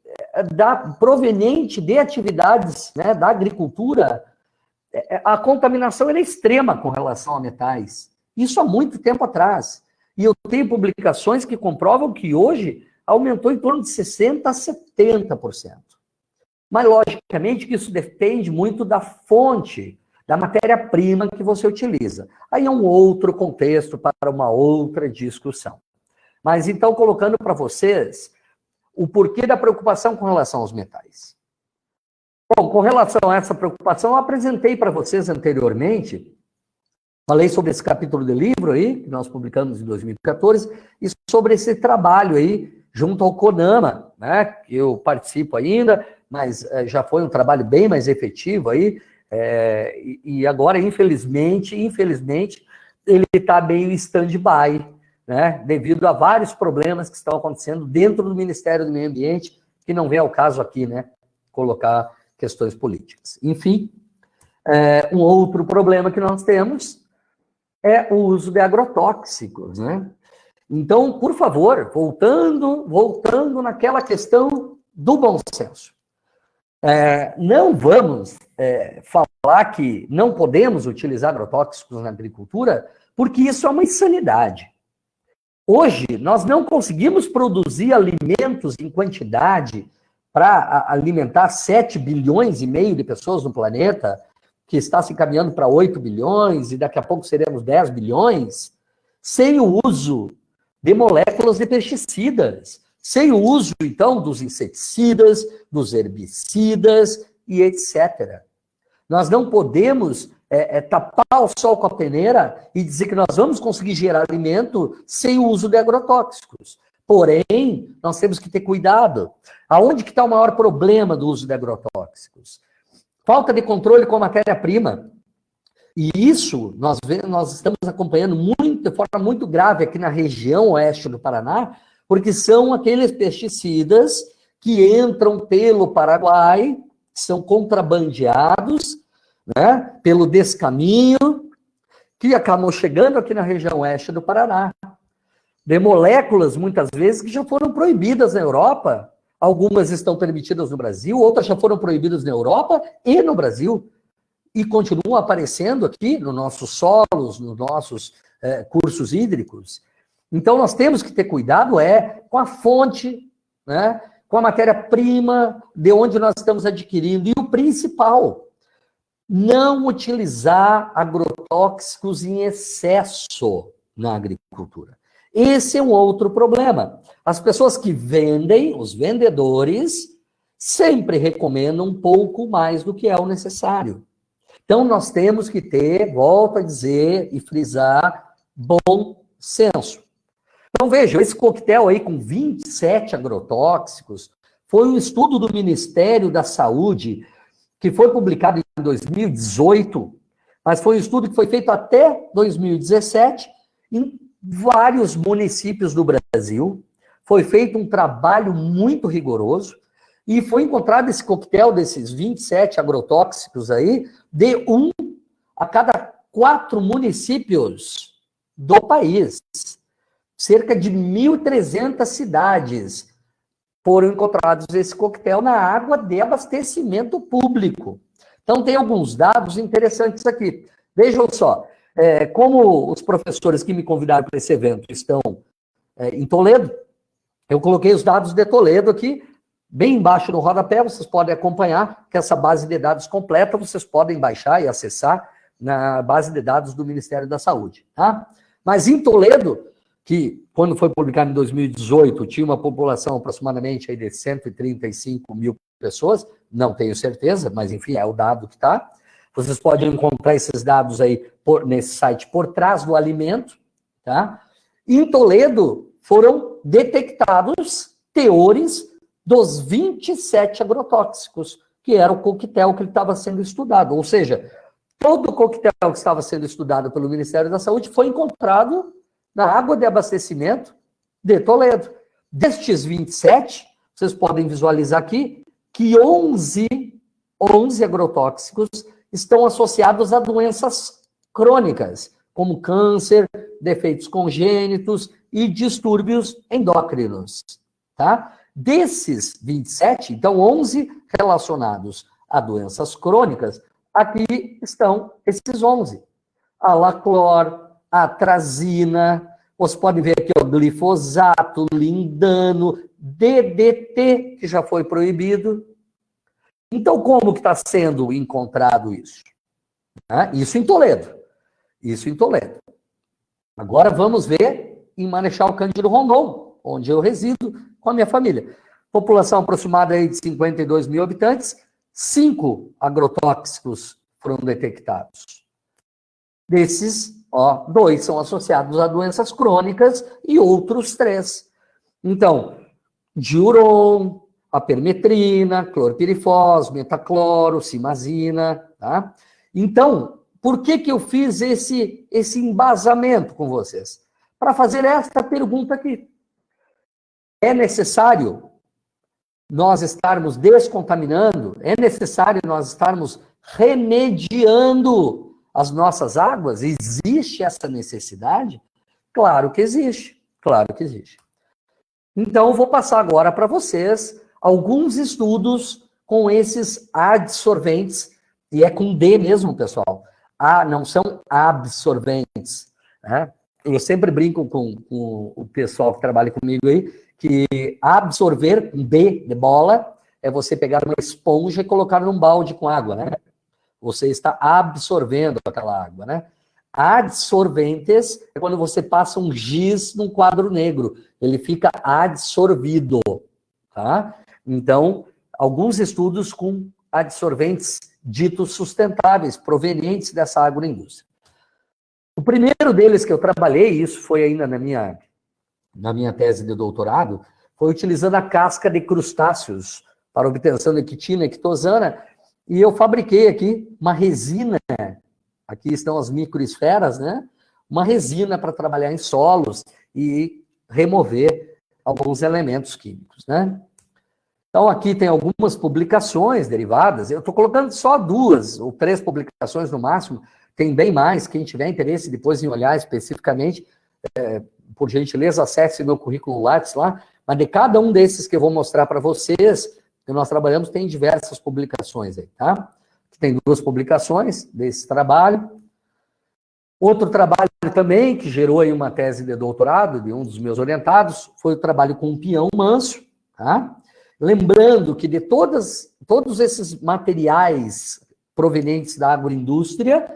proveniente de atividades, né, da agricultura, a contaminação era extrema com relação a metais. Isso há muito tempo atrás. E eu tenho publicações que comprovam que hoje aumentou em torno de 60% a 70%. Mas, logicamente, que isso depende muito da fonte, da matéria-prima que você utiliza. Aí é um outro contexto para uma outra discussão. Mas, então, colocando para vocês o porquê da preocupação com relação aos metais. Bom, com relação a essa preocupação, eu apresentei para vocês anteriormente, falei sobre esse capítulo de livro aí, que nós publicamos em 2014, e sobre esse trabalho aí, junto ao CONAMA, né, que eu participo ainda, mas já foi um trabalho bem mais efetivo aí, e agora, infelizmente, ele está meio stand-by, né, devido a vários problemas que estão acontecendo dentro do Ministério do Meio Ambiente, que não vem ao caso aqui, né, colocar questões políticas. Enfim, um outro problema que nós temos é o uso de agrotóxicos, né? Então, por favor, voltando naquela questão do bom senso. Não vamos falar que não podemos utilizar agrotóxicos na agricultura, porque isso é uma insanidade. Hoje, nós não conseguimos produzir alimentos em quantidade para alimentar 7 bilhões e meio de pessoas no planeta, que está se encaminhando para 8 bilhões, e daqui a pouco seremos 10 bilhões, sem o uso de moléculas de pesticidas, sem o uso, então, dos inseticidas, dos herbicidas e etc. Nós não podemos tapar o sol com a peneira e dizer que nós vamos conseguir gerar alimento sem o uso de agrotóxicos. Porém, nós temos que ter cuidado. Aonde que está o maior problema do uso de agrotóxicos? Falta de controle com a matéria-prima. E isso nós estamos acompanhando de forma muito grave aqui na região oeste do Paraná, porque são aqueles pesticidas que entram pelo Paraguai, são contrabandeados, né, pelo descaminho, que acabam chegando aqui na região oeste do Paraná. De moléculas, muitas vezes, que já foram proibidas na Europa. Algumas estão permitidas no Brasil, outras já foram proibidas na Europa e no Brasil. E continuam aparecendo aqui nos nossos solos, nos nossos cursos hídricos. Então, nós temos que ter cuidado com a fonte, né, com a matéria-prima, de onde nós estamos adquirindo. E o principal, não utilizar agrotóxicos em excesso na agricultura. Esse é um outro problema. As pessoas que vendem, os vendedores, sempre recomendam um pouco mais do que é o necessário. Então, nós temos que ter, volto a dizer e frisar, bom senso. Então, vejam, esse coquetel aí com 27 agrotóxicos foi um estudo do Ministério da Saúde que foi publicado em 2018, mas foi um estudo que foi feito até 2017 em vários municípios do Brasil. Foi feito um trabalho muito rigoroso e foi encontrado esse coquetel desses 27 agrotóxicos aí, de 1 a cada 4 municípios do país. Cerca de 1.300 cidades foram encontrados esse coquetel na água de abastecimento público. Então, tem alguns dados interessantes aqui. Vejam só, como os professores que me convidaram para esse evento estão em Toledo, eu coloquei os dados de Toledo aqui, bem embaixo no rodapé, vocês podem acompanhar que essa base de dados completa, vocês podem baixar e acessar na base de dados do Ministério da Saúde. Tá? Mas em Toledo, que quando foi publicado em 2018, tinha uma população aproximadamente aí de 135 mil pessoas, não tenho certeza, mas enfim, é o dado que está. Vocês podem encontrar esses dados aí nesse site Por Trás do Alimento. Tá? Em Toledo, foram detectados teores dos 27 agrotóxicos, que era o coquetel que estava sendo estudado. Ou seja, todo o coquetel que estava sendo estudado pelo Ministério da Saúde foi encontrado na água de abastecimento de Toledo. Destes 27, vocês podem visualizar aqui que 11 agrotóxicos estão associados a doenças crônicas, como câncer, defeitos congênitos e distúrbios endócrinos. Tá? Desses 27, então 11 relacionados a doenças crônicas, aqui estão esses 11. A Laclor, a atrazina, você pode ver aqui o glifosato, lindano, DDT, que já foi proibido. Então, como que está sendo encontrado isso? Isso em Toledo. Isso em Toledo. Agora vamos ver em Marechal Cândido Rondon, onde eu resido com a minha família. População aproximada aí de 52 mil habitantes, 5 agrotóxicos foram detectados. Desses, 2 são associados a doenças crônicas e outros 3. Então, diuron, a permetrina, clorpirifos, metacloro, simazina, tá? Então, por que eu fiz esse embasamento com vocês? Para fazer esta pergunta aqui. É necessário nós estarmos descontaminando? É necessário nós estarmos remediando as nossas águas? Existe essa necessidade? Claro que existe. Claro que existe. Então, eu vou passar agora para vocês alguns estudos com esses adsorventes, e é com D mesmo, pessoal. Não são absorventes. Né? Eu sempre brinco com o pessoal que trabalha comigo aí, que absorver, um B de bola, é você pegar uma esponja e colocar num balde com água, né? Você está absorvendo aquela água, né? Adsorventes é quando você passa um giz num quadro negro. Ele fica adsorvido, tá? Então, alguns estudos com adsorventes ditos sustentáveis, provenientes dessa agroindústria. O primeiro deles que eu trabalhei, isso foi ainda na minha tese de doutorado, foi utilizando a casca de crustáceos para obtenção de quitina e quitosana, e eu fabriquei aqui uma resina, aqui estão as microesferas, né? Uma resina para trabalhar em solos e remover alguns elementos químicos, né? Então, aqui tem algumas publicações derivadas, eu estou colocando só 2 ou 3 publicações no máximo, tem bem mais, quem tiver interesse depois em olhar especificamente, por gentileza, acesse meu currículo Lattes lá, mas de cada um desses que eu vou mostrar para vocês, que nós trabalhamos, tem diversas publicações aí, tá? Tem 2 publicações desse trabalho. Outro trabalho também, que gerou aí uma tese de doutorado de um dos meus orientados, foi o trabalho com o pinhão manso, tá? Lembrando que de todos esses materiais provenientes da agroindústria,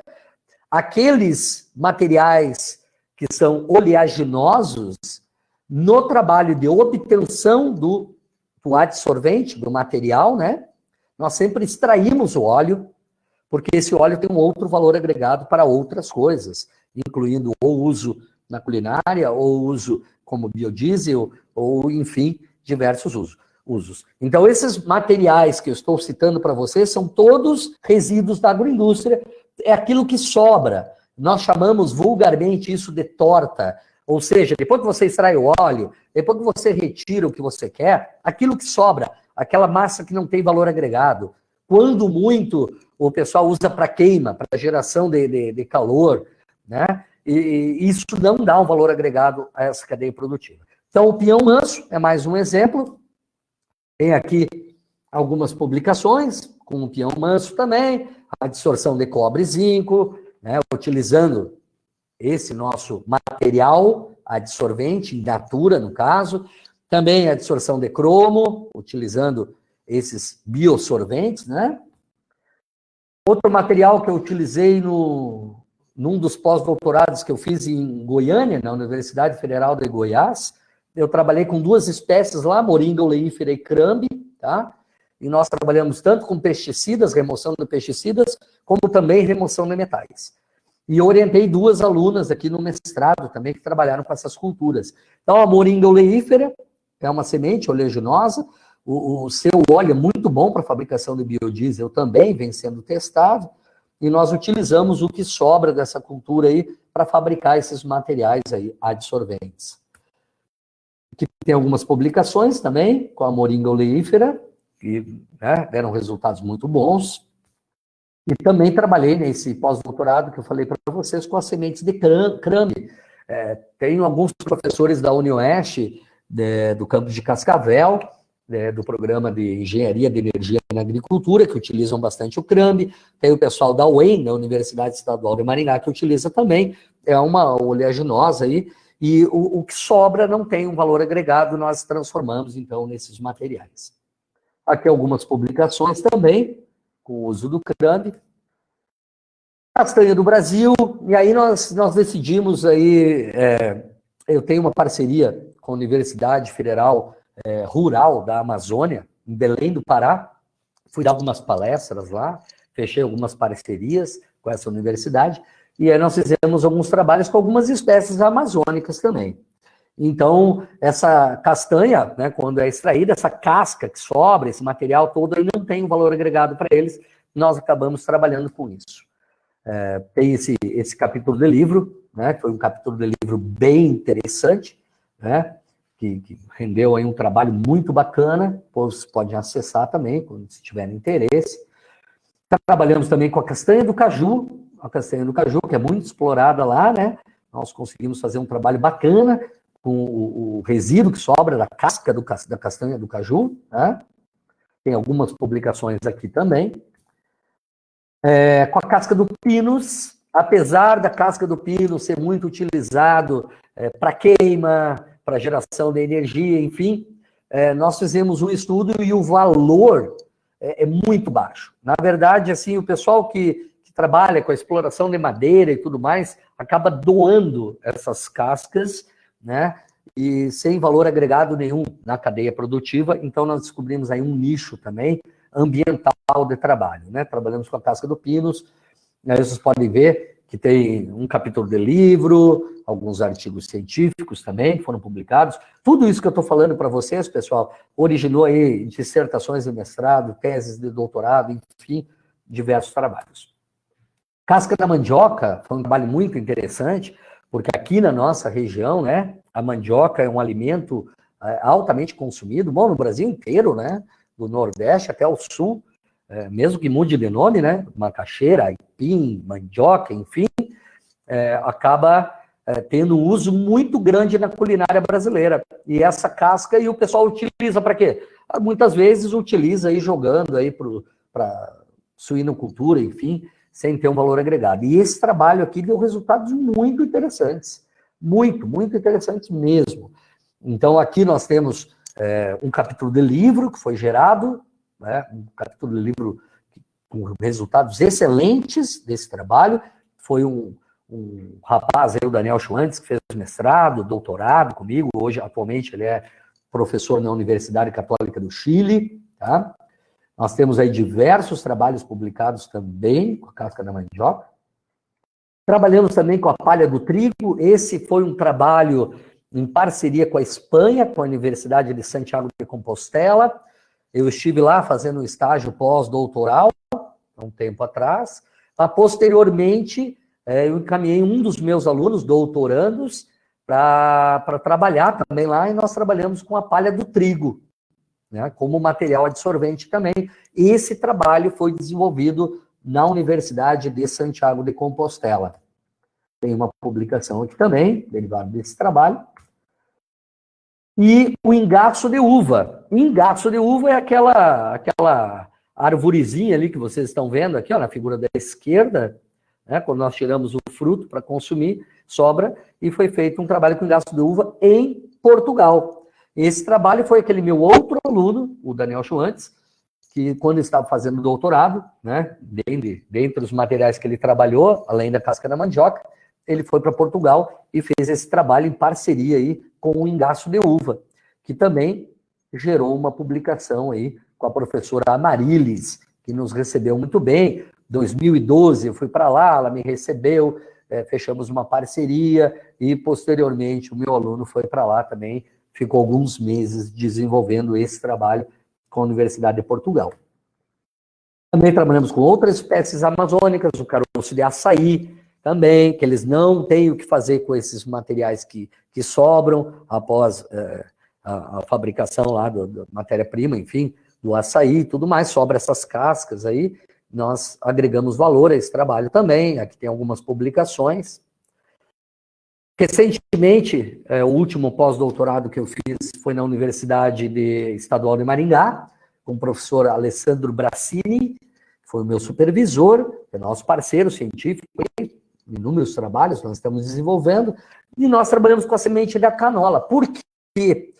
aqueles materiais que são oleaginosos, no trabalho de obtenção do adsorvente, do material, né? Nós sempre extraímos o óleo, porque esse óleo tem um outro valor agregado para outras coisas, incluindo o uso na culinária, ou uso como biodiesel, ou, enfim, diversos usos. Então, esses materiais que eu estou citando para vocês são todos resíduos da agroindústria, é aquilo que sobra. Nós chamamos vulgarmente isso de torta, ou seja, depois que você extrai o óleo, depois que você retira o que você quer, aquilo que sobra, aquela massa que não tem valor agregado. Quando muito, o pessoal usa para queima, para geração de calor, né? E isso não dá um valor agregado a essa cadeia produtiva. Então, o pinhão manso é mais um exemplo. Tem aqui algumas publicações com o pinhão manso também, a adsorção de cobre e zinco, né, utilizando esse nosso material adsorvente, in natura, no caso. Também a adsorção de cromo, utilizando esses biosorventes, né? Outro material que eu utilizei num dos pós-doutorados que eu fiz em Goiânia, na Universidade Federal de Goiás, eu trabalhei com 2 espécies lá, moringa oleífera e crambe, tá? E nós trabalhamos tanto com pesticidas, remoção de pesticidas, como também remoção de metais. E eu orientei 2 alunas aqui no mestrado também que trabalharam com essas culturas. Então, a moringa oleífera é uma semente oleaginosa, o seu óleo é muito bom para a fabricação de biodiesel também, vem sendo testado, e nós utilizamos o que sobra dessa cultura aí para fabricar esses materiais aí adsorventes. Aqui tem algumas publicações também com a moringa oleífera, que, né, deram resultados muito bons. E também trabalhei nesse pós-doutorado que eu falei para vocês com as sementes de crame. Tenho alguns professores da UniOeste, do campus de Cascavel, do programa de Engenharia de Energia na Agricultura, que utilizam bastante o crame. Tem o pessoal da UEM, da Universidade Estadual de Maringá, que utiliza também. É uma oleaginosa aí. E o que sobra não tem um valor agregado, nós transformamos, então, nesses materiais. Aqui algumas publicações também, com o uso do crame. Castanha do Brasil, e aí nós decidimos aí, eu tenho uma parceria com a Universidade Federal Rural da Amazônia, em Belém do Pará, fui dar algumas palestras lá, fechei algumas parcerias com essa universidade, e aí nós fizemos alguns trabalhos com algumas espécies amazônicas também. Então, essa castanha, né, quando é extraída, essa casca que sobra, esse material todo, aí não tem um valor agregado para eles, nós acabamos trabalhando com isso. Tem esse capítulo de livro, né, que foi um capítulo de livro bem interessante, né, que rendeu aí um trabalho muito bacana, vocês podem acessar também, quando se tiverem interesse. Trabalhamos também com a castanha do caju, que é muito explorada lá, né, nós conseguimos fazer um trabalho bacana com o resíduo que sobra da casca da castanha do caju, né? Tem algumas publicações aqui também. Com a casca do pinus, apesar da casca do pino ser muito utilizado para queima, para geração de energia, enfim, nós fizemos um estudo e o valor é muito baixo. Na verdade, assim, o pessoal que trabalha com a exploração de madeira e tudo mais, acaba doando essas cascas, né? E sem valor agregado nenhum na cadeia produtiva. Então, nós descobrimos aí um nicho também ambiental de trabalho, né? Trabalhamos com a casca do pinus. Aí vocês podem ver que tem um capítulo de livro, alguns artigos científicos também que foram publicados. Tudo isso que eu estou falando para vocês, pessoal, originou aí dissertações de mestrado, teses de doutorado, enfim, diversos trabalhos. Casca da mandioca foi um trabalho muito interessante, porque aqui na nossa região, né, a mandioca é um alimento altamente consumido, bom, no Brasil inteiro, né, do Nordeste até o Sul, mesmo que mude de nome, né, macaxeira, aipim, mandioca, enfim, acaba tendo um uso muito grande na culinária brasileira. E essa casca, e o pessoal utiliza para quê? Muitas vezes utiliza aí jogando aí para suinocultura, enfim, sem ter um valor agregado. E esse trabalho aqui deu resultados muito interessantes. Muito, muito interessantes mesmo. Então, aqui nós temos um capítulo de livro que foi gerado, né, um capítulo de livro com resultados excelentes desse trabalho. Foi um rapaz, o Daniel Schwantz, que fez mestrado, doutorado comigo. Hoje, atualmente, ele é professor na Universidade Católica do Chile, tá? Nós temos aí diversos trabalhos publicados também com a casca da mandioca. Trabalhamos também com a palha do trigo. Esse foi um trabalho em parceria com a Espanha, com a Universidade de Santiago de Compostela. Eu estive lá fazendo um estágio pós-doutoral, há um tempo atrás. Mas, posteriormente, eu encaminhei um dos meus alunos, doutorandos, para trabalhar também lá, e nós trabalhamos com a palha do trigo, né, como material adsorvente também. Esse trabalho foi desenvolvido na Universidade de Santiago de Compostela. Tem uma publicação aqui também, derivado desse trabalho. E o engaço de uva. O engaço de uva é aquela arvorezinha ali que vocês estão vendo aqui, ó, na figura da esquerda, né, quando nós tiramos o fruto para consumir, sobra, e foi feito um trabalho com engaço de uva em Portugal. Esse trabalho foi aquele meu outro aluno, o Daniel Schwantz, que quando estava fazendo doutorado, né, dentre os materiais que ele trabalhou, além da casca da mandioca, ele foi para Portugal e fez esse trabalho em parceria aí com o engaço de uva, que também gerou uma publicação aí com a professora Amarilis, que nos recebeu muito bem. 2012 eu fui para lá, ela me recebeu, fechamos uma parceria e posteriormente o meu aluno foi para lá também, ficou alguns meses desenvolvendo esse trabalho com a Universidade de Portugal. Também trabalhamos com outras espécies amazônicas, o caroço de açaí também, que eles não têm o que fazer com esses materiais que sobram após a fabricação lá da matéria-prima, enfim, do açaí e tudo mais, sobra essas cascas aí, nós agregamos valor a esse trabalho também, aqui tem algumas publicações. Recentemente, o último pós-doutorado que eu fiz foi na Universidade Estadual de Maringá, com o professor Alessandro Brassini, que foi o meu supervisor, é nosso parceiro científico, inúmeros trabalhos nós estamos desenvolvendo, e nós trabalhamos com a semente da canola. Por quê?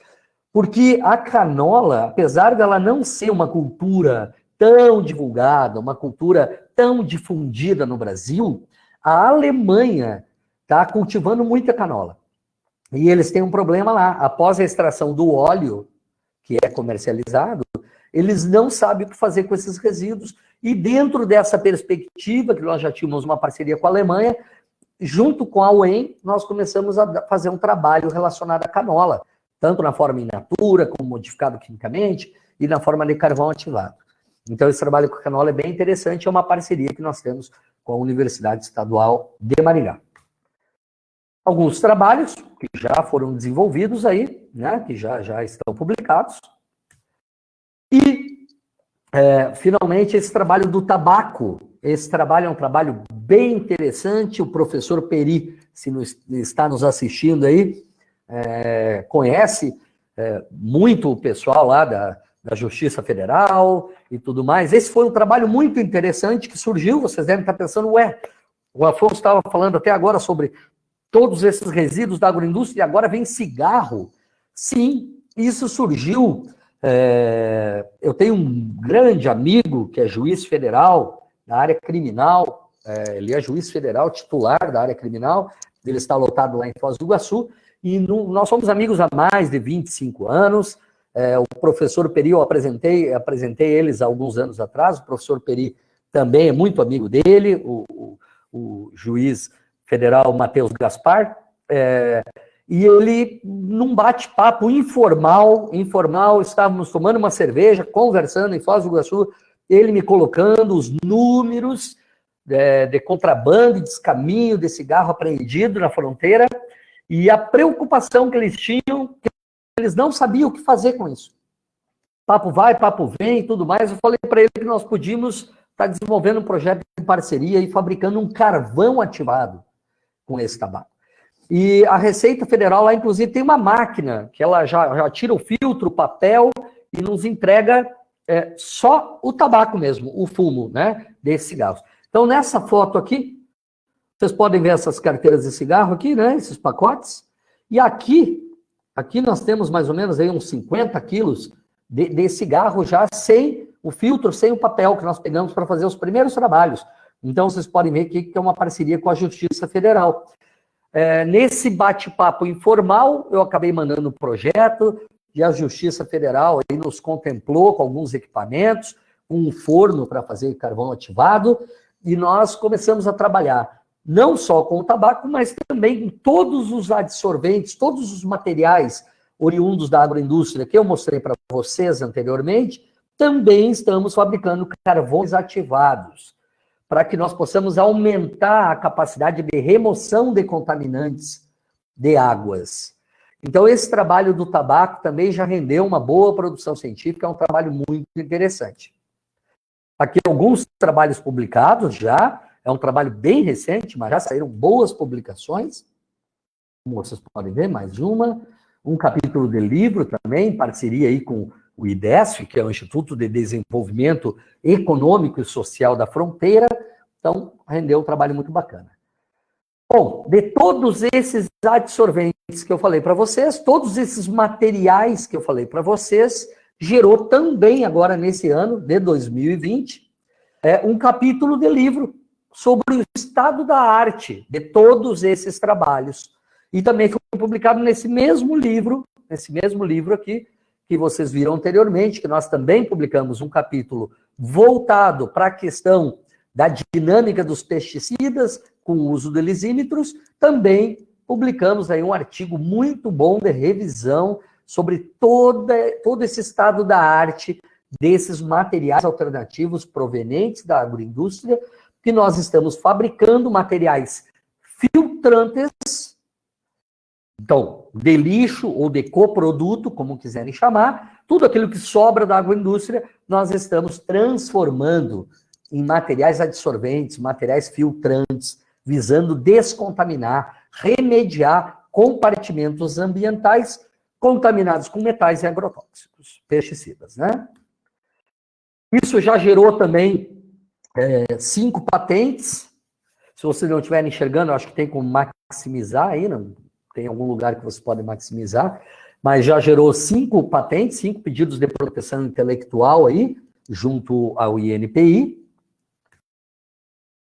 Porque a canola, apesar dela não ser uma cultura tão divulgada, uma cultura tão difundida no Brasil, a Alemanha está cultivando muita canola. E eles têm um problema lá. Após a extração do óleo, que é comercializado, eles não sabem o que fazer com esses resíduos. E dentro dessa perspectiva, que nós já tínhamos uma parceria com a Alemanha, junto com a UEM, nós começamos a fazer um trabalho relacionado à canola, tanto na forma in natura, como modificado quimicamente, e na forma de carvão ativado. Então, esse trabalho com a canola é bem interessante, é uma parceria que nós temos com a Universidade Estadual de Maringá. Alguns trabalhos que já foram desenvolvidos aí, né, que já estão publicados. E, finalmente, esse trabalho do tabaco. Esse trabalho é um trabalho bem interessante. O professor Peri, se está nos assistindo aí, conhece muito o pessoal lá da Justiça Federal e tudo mais. Esse foi um trabalho muito interessante que surgiu. Vocês devem estar pensando, o Afonso estava falando até agora sobre todos esses resíduos da agroindústria, e agora vem cigarro. Sim, isso surgiu. Eu tenho um grande amigo que é juiz federal da área criminal, ele é juiz federal titular da área criminal, ele está lotado lá em Foz do Iguaçu, e nós somos amigos há mais de 25 anos. O professor Peri, eu apresentei eles há alguns anos atrás, o professor Peri também é muito amigo dele, o juiz federal Matheus Gaspar, e ele, num bate-papo informal, estávamos tomando uma cerveja, conversando em Foz do Iguaçu, ele me colocando os números de contrabando e descaminho de cigarro apreendido na fronteira, e a preocupação que eles tinham, que eles não sabiam o que fazer com isso. Papo vai, papo vem e tudo mais. Eu falei para ele que nós podíamos estar desenvolvendo um projeto de parceria e fabricando um carvão ativado com esse tabaco. E a Receita Federal lá, inclusive, tem uma máquina que ela já tira o filtro, o papel e nos entrega só o tabaco mesmo, o fumo, né, desses cigarros. Então, nessa foto aqui, vocês podem ver essas carteiras de cigarro aqui, né, esses pacotes. E aqui nós temos mais ou menos aí uns 50 quilos de cigarro já sem o filtro, sem o papel que nós pegamos para fazer os primeiros trabalhos. Então, vocês podem ver que é uma parceria com a Justiça Federal. Nesse bate-papo informal, eu acabei mandando um projeto e a Justiça Federal aí nos contemplou com alguns equipamentos, um forno para fazer carvão ativado, e nós começamos a trabalhar não só com o tabaco, mas também com todos os adsorventes, todos os materiais oriundos da agroindústria que eu mostrei para vocês anteriormente. Também estamos fabricando carvões ativados, para que nós possamos aumentar a capacidade de remoção de contaminantes de águas. Então, esse trabalho do tabaco também já rendeu uma boa produção científica, é um trabalho muito interessante. Aqui alguns trabalhos publicados já, é um trabalho bem recente, mas já saíram boas publicações, como vocês podem ver, mais um capítulo de livro também, em parceria aí com o IDESF, que é o Instituto de Desenvolvimento Econômico e Social da Fronteira. Então, rendeu um trabalho muito bacana. Bom, de todos esses adsorventes que eu falei para vocês, todos esses materiais que eu falei para vocês, gerou também agora nesse ano de 2020, um capítulo de livro sobre o estado da arte de todos esses trabalhos. E também foi publicado nesse mesmo livro aqui, que vocês viram anteriormente, que nós também publicamos um capítulo voltado para a questão da dinâmica dos pesticidas com o uso de lisímetros. Também publicamos aí um artigo muito bom de revisão sobre todo esse estado da arte desses materiais alternativos provenientes da agroindústria, que nós estamos fabricando materiais filtrantes, então, de lixo ou de coproduto, como quiserem chamar, tudo aquilo que sobra da agroindústria, nós estamos transformando em materiais adsorventes, materiais filtrantes, visando descontaminar, remediar compartimentos ambientais contaminados com metais e agrotóxicos, pesticidas, né? Isso já gerou também 5 patentes. Se vocês não estiverem enxergando, eu acho que tem como maximizar aí, não tem algum lugar que vocês podem maximizar, mas já gerou 5 patentes, 5 pedidos de proteção intelectual aí, junto ao INPI,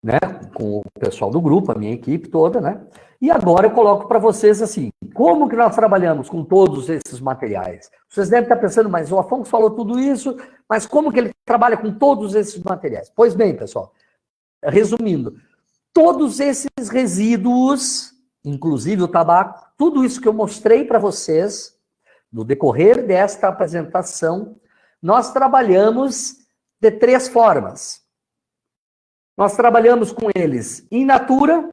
né, com o pessoal do grupo, a minha equipe toda, né? E agora eu coloco para vocês assim, como que nós trabalhamos com todos esses materiais? Vocês devem estar pensando, mas o Afonso falou tudo isso, mas como que ele trabalha com todos esses materiais? Pois bem, pessoal, resumindo, todos esses resíduos, inclusive o tabaco, tudo isso que eu mostrei para vocês, no decorrer desta apresentação, nós trabalhamos de 3 formas. Nós trabalhamos com eles in natura,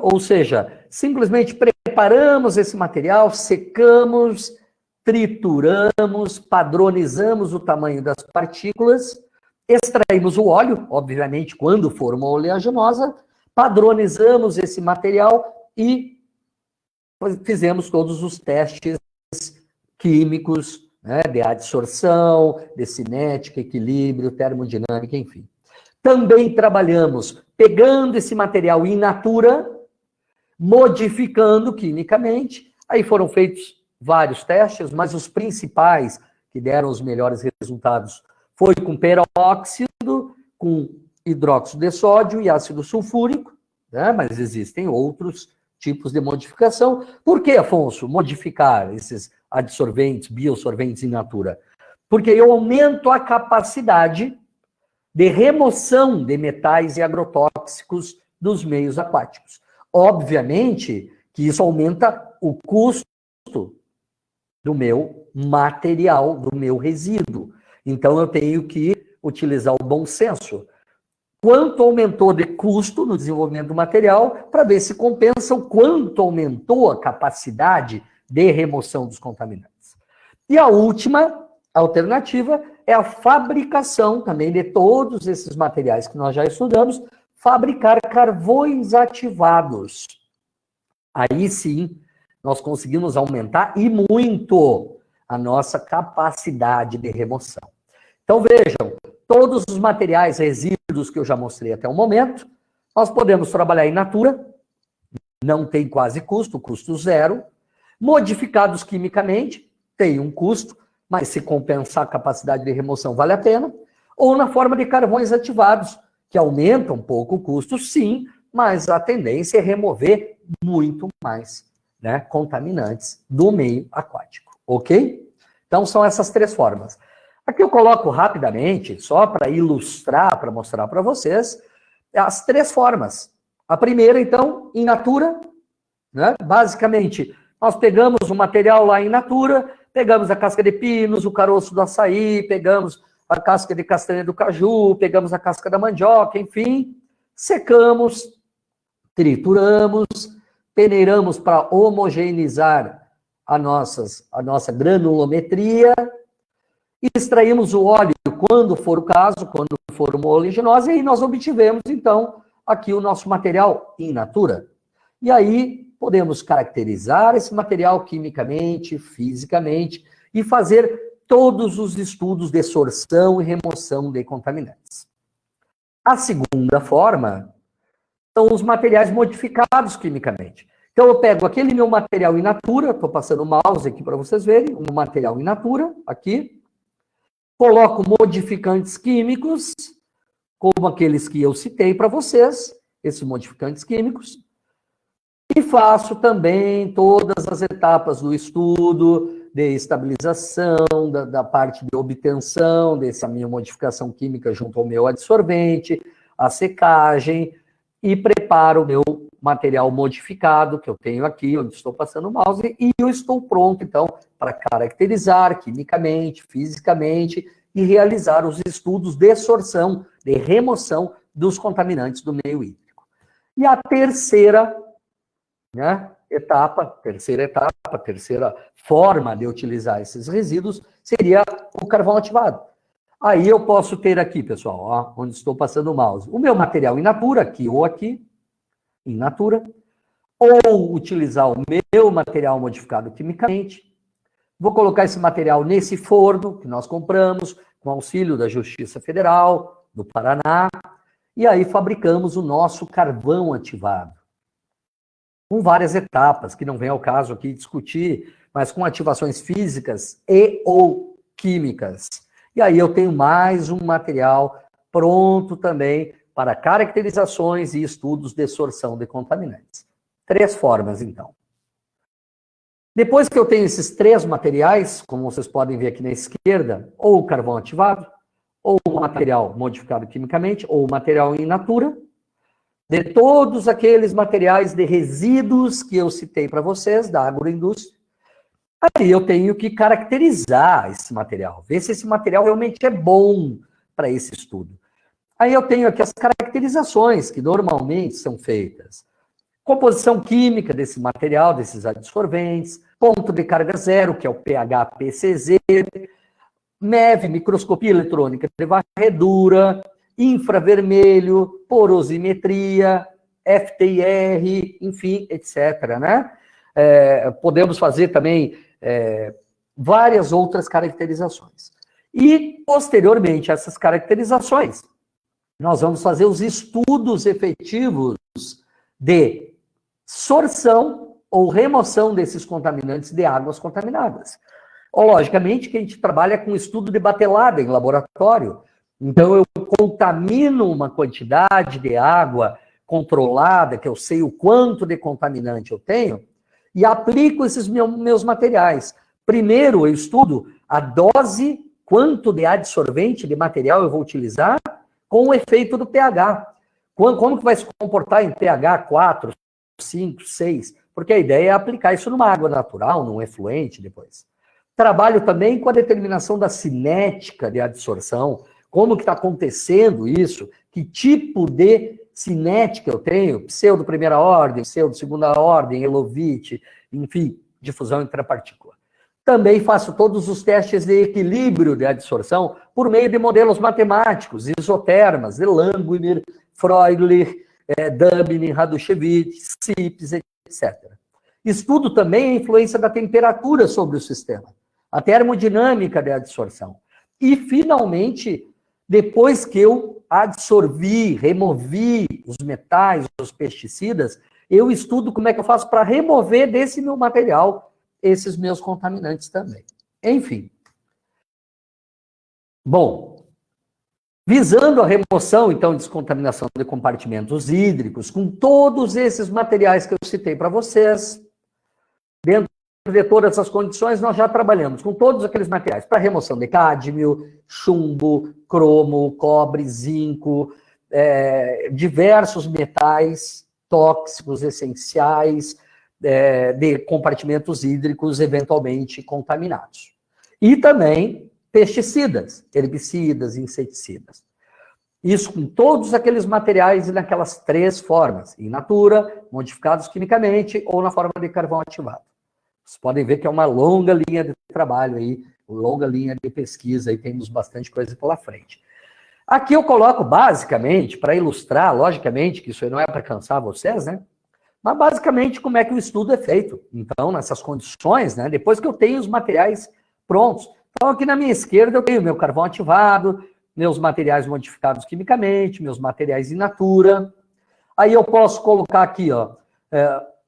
ou seja, simplesmente preparamos esse material, secamos, trituramos, padronizamos o tamanho das partículas, extraímos o óleo, obviamente, quando for uma oleaginosa, padronizamos esse material e fizemos todos os testes químicos, né, de adsorção, de cinética, equilíbrio, termodinâmica, enfim. Também trabalhamos pegando esse material in natura, modificando quimicamente. Aí foram feitos vários testes, mas os principais que deram os melhores resultados foi com peróxido, com hidróxido de sódio e ácido sulfúrico, né? Mas existem outros tipos de modificação. Por que, Afonso, modificar esses adsorventes, biosorventes in natura? Porque eu aumento a capacidade de remoção de metais e agrotóxicos dos meios aquáticos. Obviamente que isso aumenta o custo do meu material, do meu resíduo. Então, eu tenho que utilizar o bom senso. Quanto aumentou de custo no desenvolvimento do material, para ver se compensa o quanto aumentou a capacidade de remoção dos contaminantes. E a última alternativa é a fabricação também de todos esses materiais que nós já estudamos, fabricar carvões ativados. Aí sim, nós conseguimos aumentar e muito a nossa capacidade de remoção. Então vejam, todos os materiais resíduos que eu já mostrei até o momento, nós podemos trabalhar in natura, não tem quase custo, custo zero. Modificados quimicamente, tem um custo, mas se compensar a capacidade de remoção vale a pena. Ou na forma de carvões ativados, que aumenta um pouco o custo, sim, mas a tendência é remover muito mais, né, contaminantes do meio aquático, ok? Então são essas três formas. Aqui eu coloco rapidamente, só para ilustrar, para mostrar para vocês, as três formas. A primeira, então, in natura, né? Basicamente, nós pegamos o material lá in natura, pegamos a casca de pinos, o caroço do açaí, pegamos a casca de castanha do caju, pegamos a casca da mandioca, enfim, secamos, trituramos, peneiramos para homogeneizar a nossa granulometria, extraímos o óleo quando for o caso, quando for uma oleaginosa, e aí nós obtivemos, então, aqui o nosso material in natura. E aí podemos caracterizar esse material quimicamente, fisicamente, e fazer todos os estudos de sorção e remoção de contaminantes. A segunda forma são os materiais modificados quimicamente. Então eu pego aquele meu material in natura, estou passando o mouse aqui para vocês verem, um material in natura, aqui, coloco modificantes químicos, como aqueles que eu citei para vocês, esses modificantes químicos, e faço também todas as etapas do estudo de estabilização, da parte de obtenção dessa minha modificação química junto ao meu adsorvente, a secagem, e preparo o meu material modificado, que eu tenho aqui, onde estou passando o mouse, e eu estou pronto, então, para caracterizar quimicamente, fisicamente, e realizar os estudos de sorção, de remoção dos contaminantes do meio hídrico. E a terceira, né, terceira forma de utilizar esses resíduos seria o carvão ativado. Aí eu posso ter aqui, pessoal, ó, onde estou passando o mouse, o meu material in natura, aqui ou aqui, in natura, ou utilizar o meu material modificado quimicamente. Vou colocar esse material nesse forno que nós compramos, com auxílio da Justiça Federal do Paraná, e aí fabricamos o nosso carvão ativado. Com várias etapas, que não vem ao caso aqui discutir, mas com ativações físicas e ou químicas. E aí eu tenho mais um material pronto também para caracterizações e estudos de sorção de contaminantes. Três formas, então. Depois que eu tenho esses três materiais, como vocês podem ver aqui na esquerda, ou o carvão ativado, ou o material modificado quimicamente, ou o material in natura, de todos aqueles materiais de resíduos que eu citei para vocês, da agroindústria, aí eu tenho que caracterizar esse material, ver se esse material realmente é bom para esse estudo. Aí eu tenho aqui as caracterizações que normalmente são feitas. Composição química desse material, desses adsorventes, ponto de carga zero, que é o pH-PCZ, MEV, microscopia eletrônica de varredura, infravermelho, porosimetria, FTIR, enfim, etc., né? Podemos fazer também várias outras caracterizações. E, posteriormente a essas caracterizações, nós vamos fazer os estudos efetivos de sorção ou remoção desses contaminantes de águas contaminadas. Logicamente que a gente trabalha com estudo de batelada em laboratório, Então, eu contamino uma quantidade de água controlada, que eu sei o quanto de contaminante eu tenho, e aplico esses meus materiais. Primeiro, eu estudo a dose, quanto de adsorvente, de material eu vou utilizar, com o efeito do pH. Como que vai se comportar em pH 4, 5, 6? Porque a ideia é aplicar isso numa água natural, num efluente depois. Trabalho também com a determinação da cinética de adsorção, como que está acontecendo isso, que tipo de cinética eu tenho, pseudo primeira ordem, pseudo segunda ordem, Elovite, enfim, difusão intrapartícula. Também faço todos os testes de equilíbrio de adsorção por meio de modelos matemáticos, isotermas, de Langmuir, Freundlich, Dubin, Radushevich, Sips, etc. Estudo também a influência da temperatura sobre o sistema, a termodinâmica da adsorção. E, finalmente, depois que eu adsorvi, removi os metais, os pesticidas, eu estudo como é que eu faço para remover desse meu material esses meus contaminantes também. Enfim. Bom, visando a remoção, então, descontaminação de compartimentos hídricos, com todos esses materiais que eu citei para vocês, dentro de todas as condições, nós já trabalhamos com todos aqueles materiais para remoção de cádmio, chumbo, cromo, cobre, zinco, diversos metais tóxicos, essenciais, de compartimentos hídricos eventualmente contaminados. E também pesticidas, herbicidas, inseticidas. Isso com todos aqueles materiais e naquelas 3 formas, in natura, modificados quimicamente ou na forma de carvão ativado. Vocês podem ver que é uma longa linha de trabalho aí, longa linha de pesquisa, e temos bastante coisa pela frente. Aqui eu coloco basicamente, para ilustrar, logicamente, que isso aí não é para cansar vocês, né? Mas basicamente como é que o estudo é feito. Então, nessas condições, né? Depois que eu tenho os materiais prontos. Então, aqui na minha esquerda eu tenho meu carvão ativado, meus materiais modificados quimicamente, meus materiais in natura. Aí eu posso colocar aqui, ó,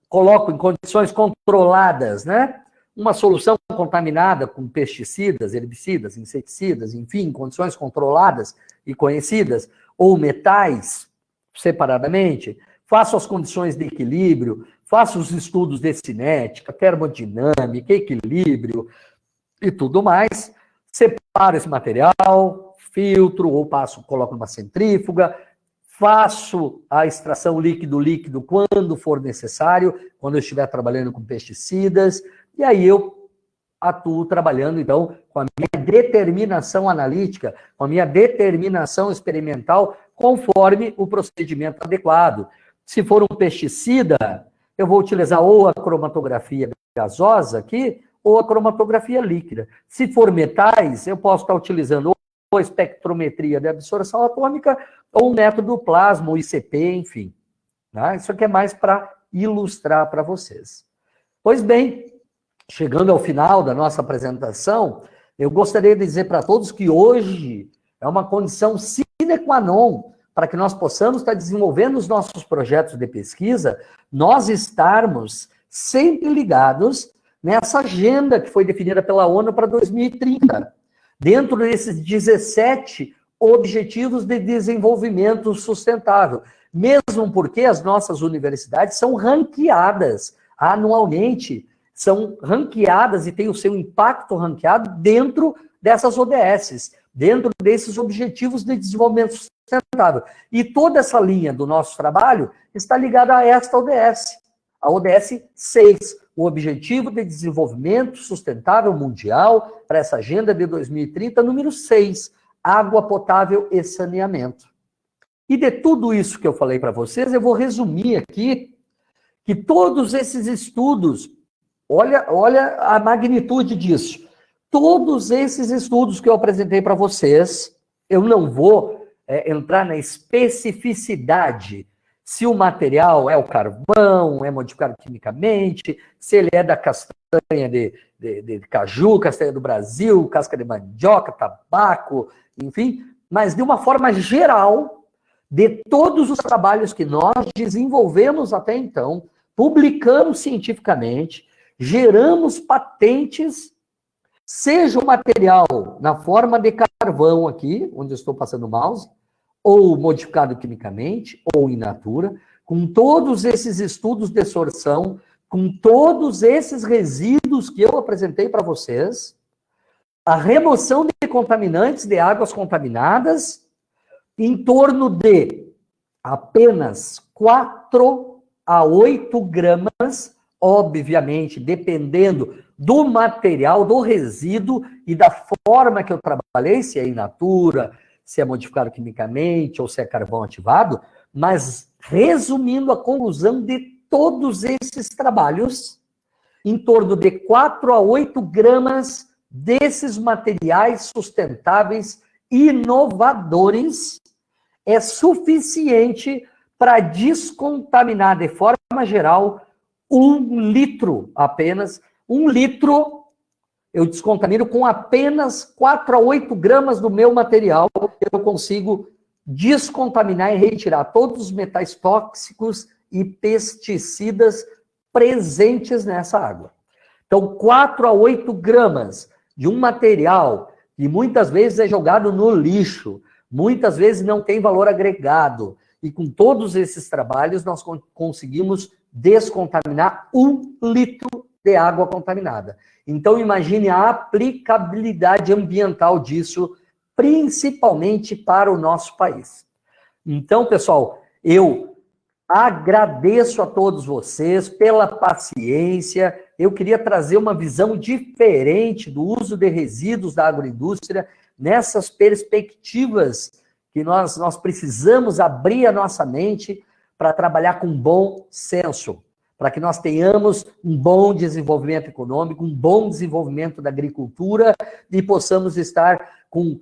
coloco em condições controladas, né? Uma solução contaminada com pesticidas, herbicidas, inseticidas, enfim, condições controladas e conhecidas, ou metais separadamente. Faço as condições de equilíbrio, faço os estudos de cinética, termodinâmica, equilíbrio e tudo mais. Separo esse material, filtro ou coloco numa centrífuga, faço a extração líquido-líquido quando for necessário, quando eu estiver trabalhando com pesticidas, e aí eu atuo trabalhando, então, com a minha determinação analítica, com a minha determinação experimental, conforme o procedimento adequado. Se for um pesticida, eu vou utilizar ou a cromatografia gasosa aqui, ou a cromatografia líquida. Se for metais, eu posso estar utilizando ou a espectrometria de absorção atômica, ou o método plasma, o ICP, enfim. Tá? Isso aqui é mais para ilustrar para vocês. Pois bem, chegando ao final da nossa apresentação, eu gostaria de dizer para todos que hoje é uma condição sine qua non para que nós possamos estar desenvolvendo os nossos projetos de pesquisa, nós estarmos sempre ligados nessa agenda que foi definida pela ONU para 2030, dentro desses 17 Objetivos de Desenvolvimento Sustentável, mesmo porque as nossas universidades são ranqueadas anualmente, são ranqueadas e têm o seu impacto ranqueado dentro dessas ODSs, dentro desses Objetivos de Desenvolvimento Sustentável. E toda essa linha do nosso trabalho está ligada a esta ODS, a ODS 6, o Objetivo de Desenvolvimento Sustentável Mundial para essa Agenda de 2030, número 6, água potável e saneamento. E de tudo isso que eu falei para vocês, eu vou resumir aqui que todos esses estudos, olha a magnitude disso, todos esses estudos que eu apresentei para vocês, eu não vou entrar na especificidade se o material é o carvão, é modificado quimicamente, se ele é da castanha de caju, castanha do Brasil, casca de mandioca, tabaco, enfim, mas de uma forma geral, de todos os trabalhos que nós desenvolvemos até então, publicamos cientificamente, geramos patentes seja o material na forma de carvão aqui, onde eu estou passando o mouse, ou modificado quimicamente, ou in natura, com todos esses estudos de sorção, com todos esses resíduos que eu apresentei para vocês, a remoção de contaminantes de águas contaminadas, em torno de apenas 4 a 8 gramas, obviamente, dependendo do material, do resíduo e da forma que eu trabalhei, se é in natura, se é modificado quimicamente ou se é carvão ativado, mas resumindo a conclusão de todos esses trabalhos, em torno de 4 a 8 gramas desses materiais sustentáveis inovadores é suficiente para descontaminar de forma geral 1 litro apenas. 1 litro eu descontamino com apenas 4 a 8 gramas do meu material. Eu consigo descontaminar e retirar todos os metais tóxicos e pesticidas presentes nessa água. Então, 4 a 8 gramas de um material que muitas vezes é jogado no lixo, muitas vezes não tem valor agregado, e com todos esses trabalhos nós conseguimos descontaminar 1 litro de água contaminada. Então, imagine a aplicabilidade ambiental disso, principalmente para o nosso país. Então, pessoal, eu agradeço a todos vocês pela paciência. Eu queria trazer uma visão diferente do uso de resíduos da agroindústria nessas perspectivas que nós precisamos abrir a nossa mente para trabalhar com bom senso, para que nós tenhamos um bom desenvolvimento econômico, um bom desenvolvimento da agricultura e possamos estar com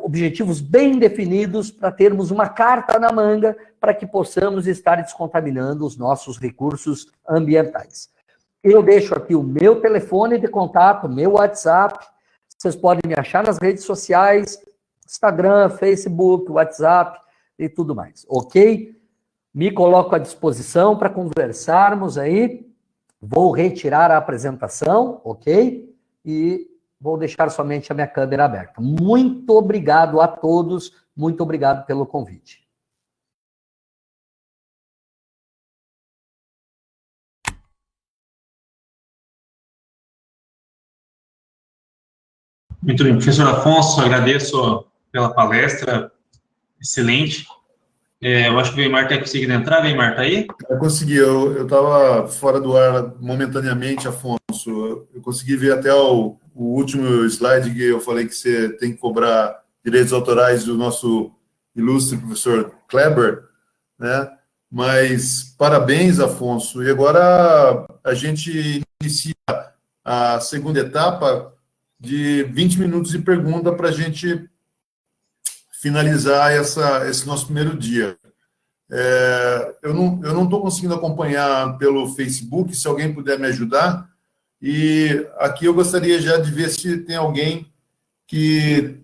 objetivos bem definidos para termos uma carta na manga para que possamos estar descontaminando os nossos recursos ambientais. Eu deixo aqui o meu telefone de contato, meu WhatsApp. Vocês podem me achar nas redes sociais, Instagram, Facebook, WhatsApp e tudo mais, ok? Me coloco à disposição para conversarmos aí. Vou retirar a apresentação, ok? E vou deixar somente a minha câmera aberta. Muito obrigado a todos, muito obrigado pelo convite. Muito bem, professor Afonso, agradeço pela palestra, excelente. Eu acho que o Weimar está conseguindo entrar. Weimar, está aí? Eu consegui, eu estava fora do ar momentaneamente, Afonso. Eu consegui ver até o último slide que eu falei que você tem que cobrar direitos autorais do nosso ilustre professor Kleber, né? Mas parabéns, Afonso. E agora a gente inicia a segunda etapa de 20 minutos de pergunta para a gente finalizar esse nosso primeiro dia. Eu não estou conseguindo acompanhar pelo Facebook, se alguém puder me ajudar. E aqui eu gostaria já de ver se tem alguém que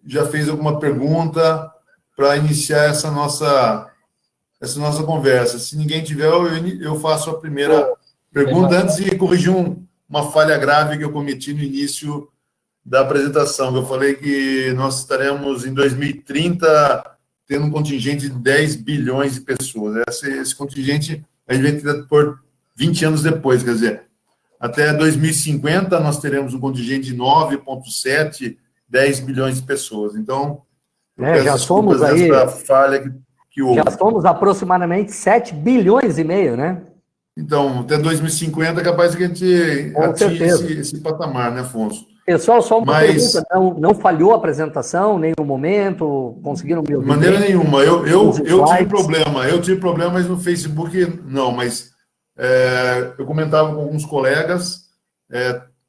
já fez alguma pergunta para iniciar essa nossa conversa. Se ninguém tiver, eu faço a primeira pergunta antes de corrigir uma falha grave que eu cometi no início da apresentação. Eu falei que nós estaremos em 2030 tendo um contingente de 10 bilhões de pessoas. Esse contingente a gente vai ter por 20 anos depois, quer dizer, até 2050 nós teremos um contingente de 9,7, 10 bilhões de pessoas. Então, já somos aí essa falha que houve. Já somos aproximadamente 7 bilhões e meio, né? Então, até 2050 é capaz que a gente atinja esse patamar, né, Afonso? Pessoal, só uma pergunta, não falhou a apresentação, em nenhum momento, conseguiram me ouvir? De maneira nenhuma, eu tive problema, mas no Facebook não, mas eu comentava com alguns colegas,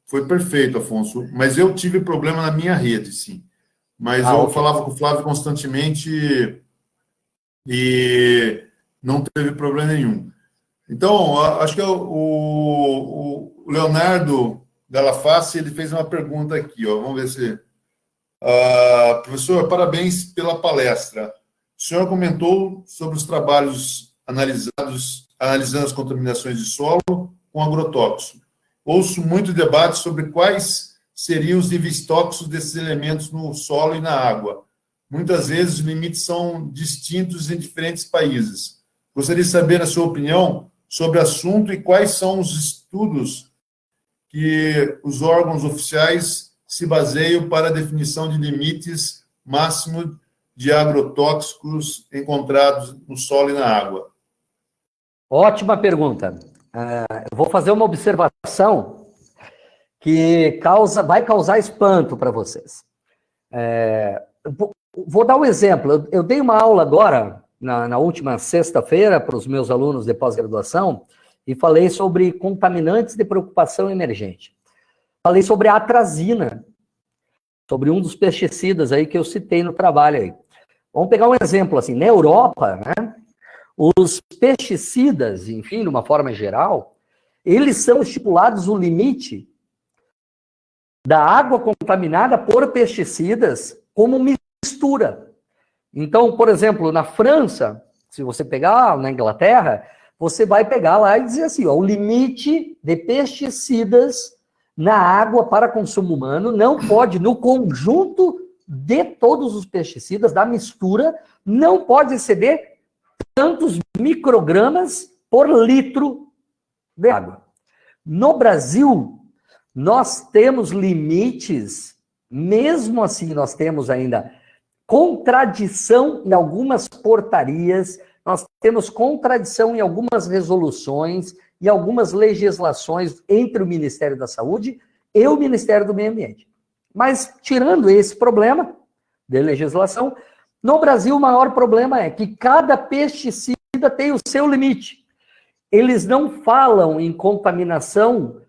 foi perfeito, Afonso, mas eu tive problema na minha rede, sim. Mas eu falava com o Flávio constantemente e não teve problema nenhum. Então, acho que o Leonardo Galafassi, ele fez uma pergunta aqui, ó. Vamos ver se... professor, parabéns pela palestra. O senhor comentou sobre os trabalhos analisando as contaminações de solo com agrotóxico. Ouço muito debate sobre quais seriam os níveis tóxicos desses elementos no solo e na água. Muitas vezes, os limites são distintos em diferentes países. Gostaria de saber a sua opinião sobre o assunto e quais são os estudos que os órgãos oficiais se baseiam para a definição de limites máximos de agrotóxicos encontrados no solo e na água. Ótima pergunta. Eu vou fazer uma observação que vai causar espanto para vocês. Vou dar um exemplo. Eu dei uma aula agora, na última sexta-feira, para os meus alunos de pós-graduação, e falei sobre contaminantes de preocupação emergente. Falei sobre a atrazina, sobre um dos pesticidas aí que eu citei no trabalho aí. Vamos pegar um exemplo assim, na Europa, né, os pesticidas, enfim, de uma forma geral, eles são estipulados o limite da água contaminada por pesticidas como mistura. Então, por exemplo, na França, se você pegar na Inglaterra, você vai pegar lá e dizer assim, ó, o limite de pesticidas na água para consumo humano não pode, no conjunto de todos os pesticidas, da mistura, não pode exceder tantos microgramas por litro de água. No Brasil, nós temos limites, mesmo assim nós temos ainda contradição em algumas portarias, nós temos contradição em algumas resoluções e algumas legislações entre o Ministério da Saúde e o Ministério do Meio Ambiente. Mas, tirando esse problema de legislação, no Brasil o maior problema é que cada pesticida tem o seu limite. Eles não falam em contaminação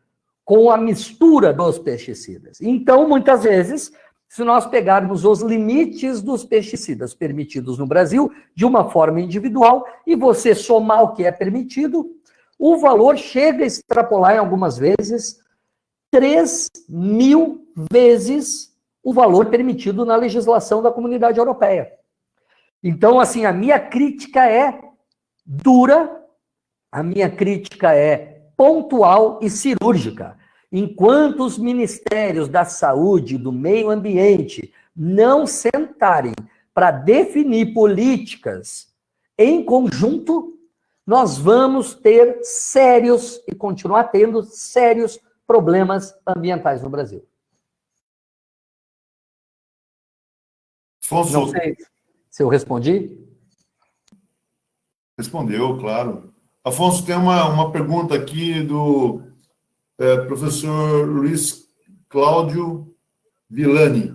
com a mistura dos pesticidas. Então, muitas vezes, se nós pegarmos os limites dos pesticidas permitidos no Brasil, de uma forma individual, e você somar o que é permitido, o valor chega a extrapolar, em algumas vezes, 3.000 vezes o valor permitido na legislação da Comunidade Europeia. Então, assim, a minha crítica é dura, a minha crítica é pontual e cirúrgica. Enquanto os ministérios da saúde e do meio ambiente não sentarem para definir políticas em conjunto, nós vamos ter sérios, e continuar tendo sérios problemas ambientais no Brasil. Afonso, não sei se eu respondi. Respondeu, claro. Afonso, tem uma pergunta aqui do professor Luiz Cláudio Villani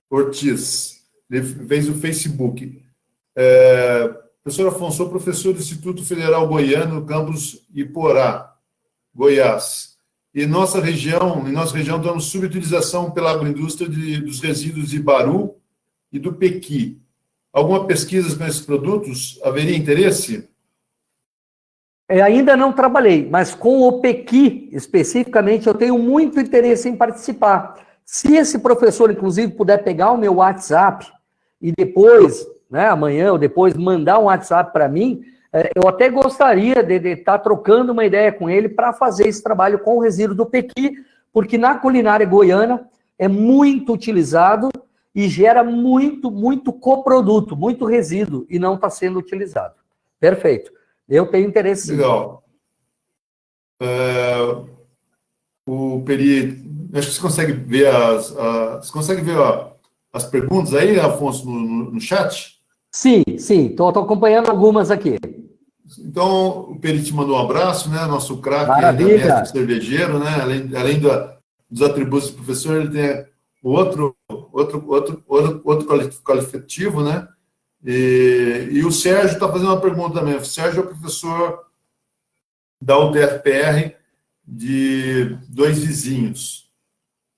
Ortiz. Ele fez o Facebook. Professor Afonso, sou professor do Instituto Federal Goiano, no campus Iporá, Goiás. E em nossa região temos subutilização pela agroindústria dos resíduos de Baru e do Pequi. Alguma pesquisa com esses produtos? Haveria interesse? Ainda não trabalhei, mas com o Pequi, especificamente, eu tenho muito interesse em participar. Se esse professor, inclusive, puder pegar o meu WhatsApp e depois, né, amanhã ou depois, mandar um WhatsApp para mim, eu até gostaria de estar trocando uma ideia com ele para fazer esse trabalho com o resíduo do Pequi, porque na culinária goiana é muito utilizado e gera muito coproduto, muito resíduo, e não está sendo utilizado. Perfeito. Eu tenho interesse, sim. Legal. O Peri, acho que você consegue ver as perguntas aí, Afonso, no chat? Sim, estou acompanhando algumas aqui. Então, o Peri te mandou um abraço, né? Nosso craque, mestre cervejeiro, né? Além dos atributos do professor, ele tem outro qualificativo, né? E o Sérgio está fazendo uma pergunta também. O Sérgio é professor da UTFPR de Dois Vizinhos.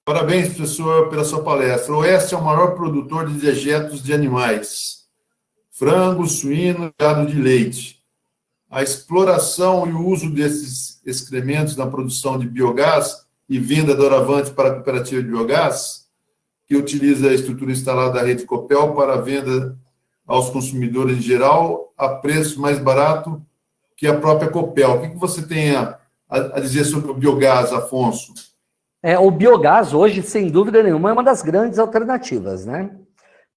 Parabéns, professor, pela sua palestra. O Oeste é o maior produtor de dejetos de animais. Frango, suíno, gado de leite. A exploração e o uso desses excrementos na produção de biogás e venda doravante para a cooperativa de biogás, que utiliza a estrutura instalada da rede Copel para a venda aos consumidores em geral a preço mais barato que a própria Copel. O que você tem a dizer sobre o biogás, Afonso? O biogás hoje, sem dúvida nenhuma, é uma das grandes alternativas, né?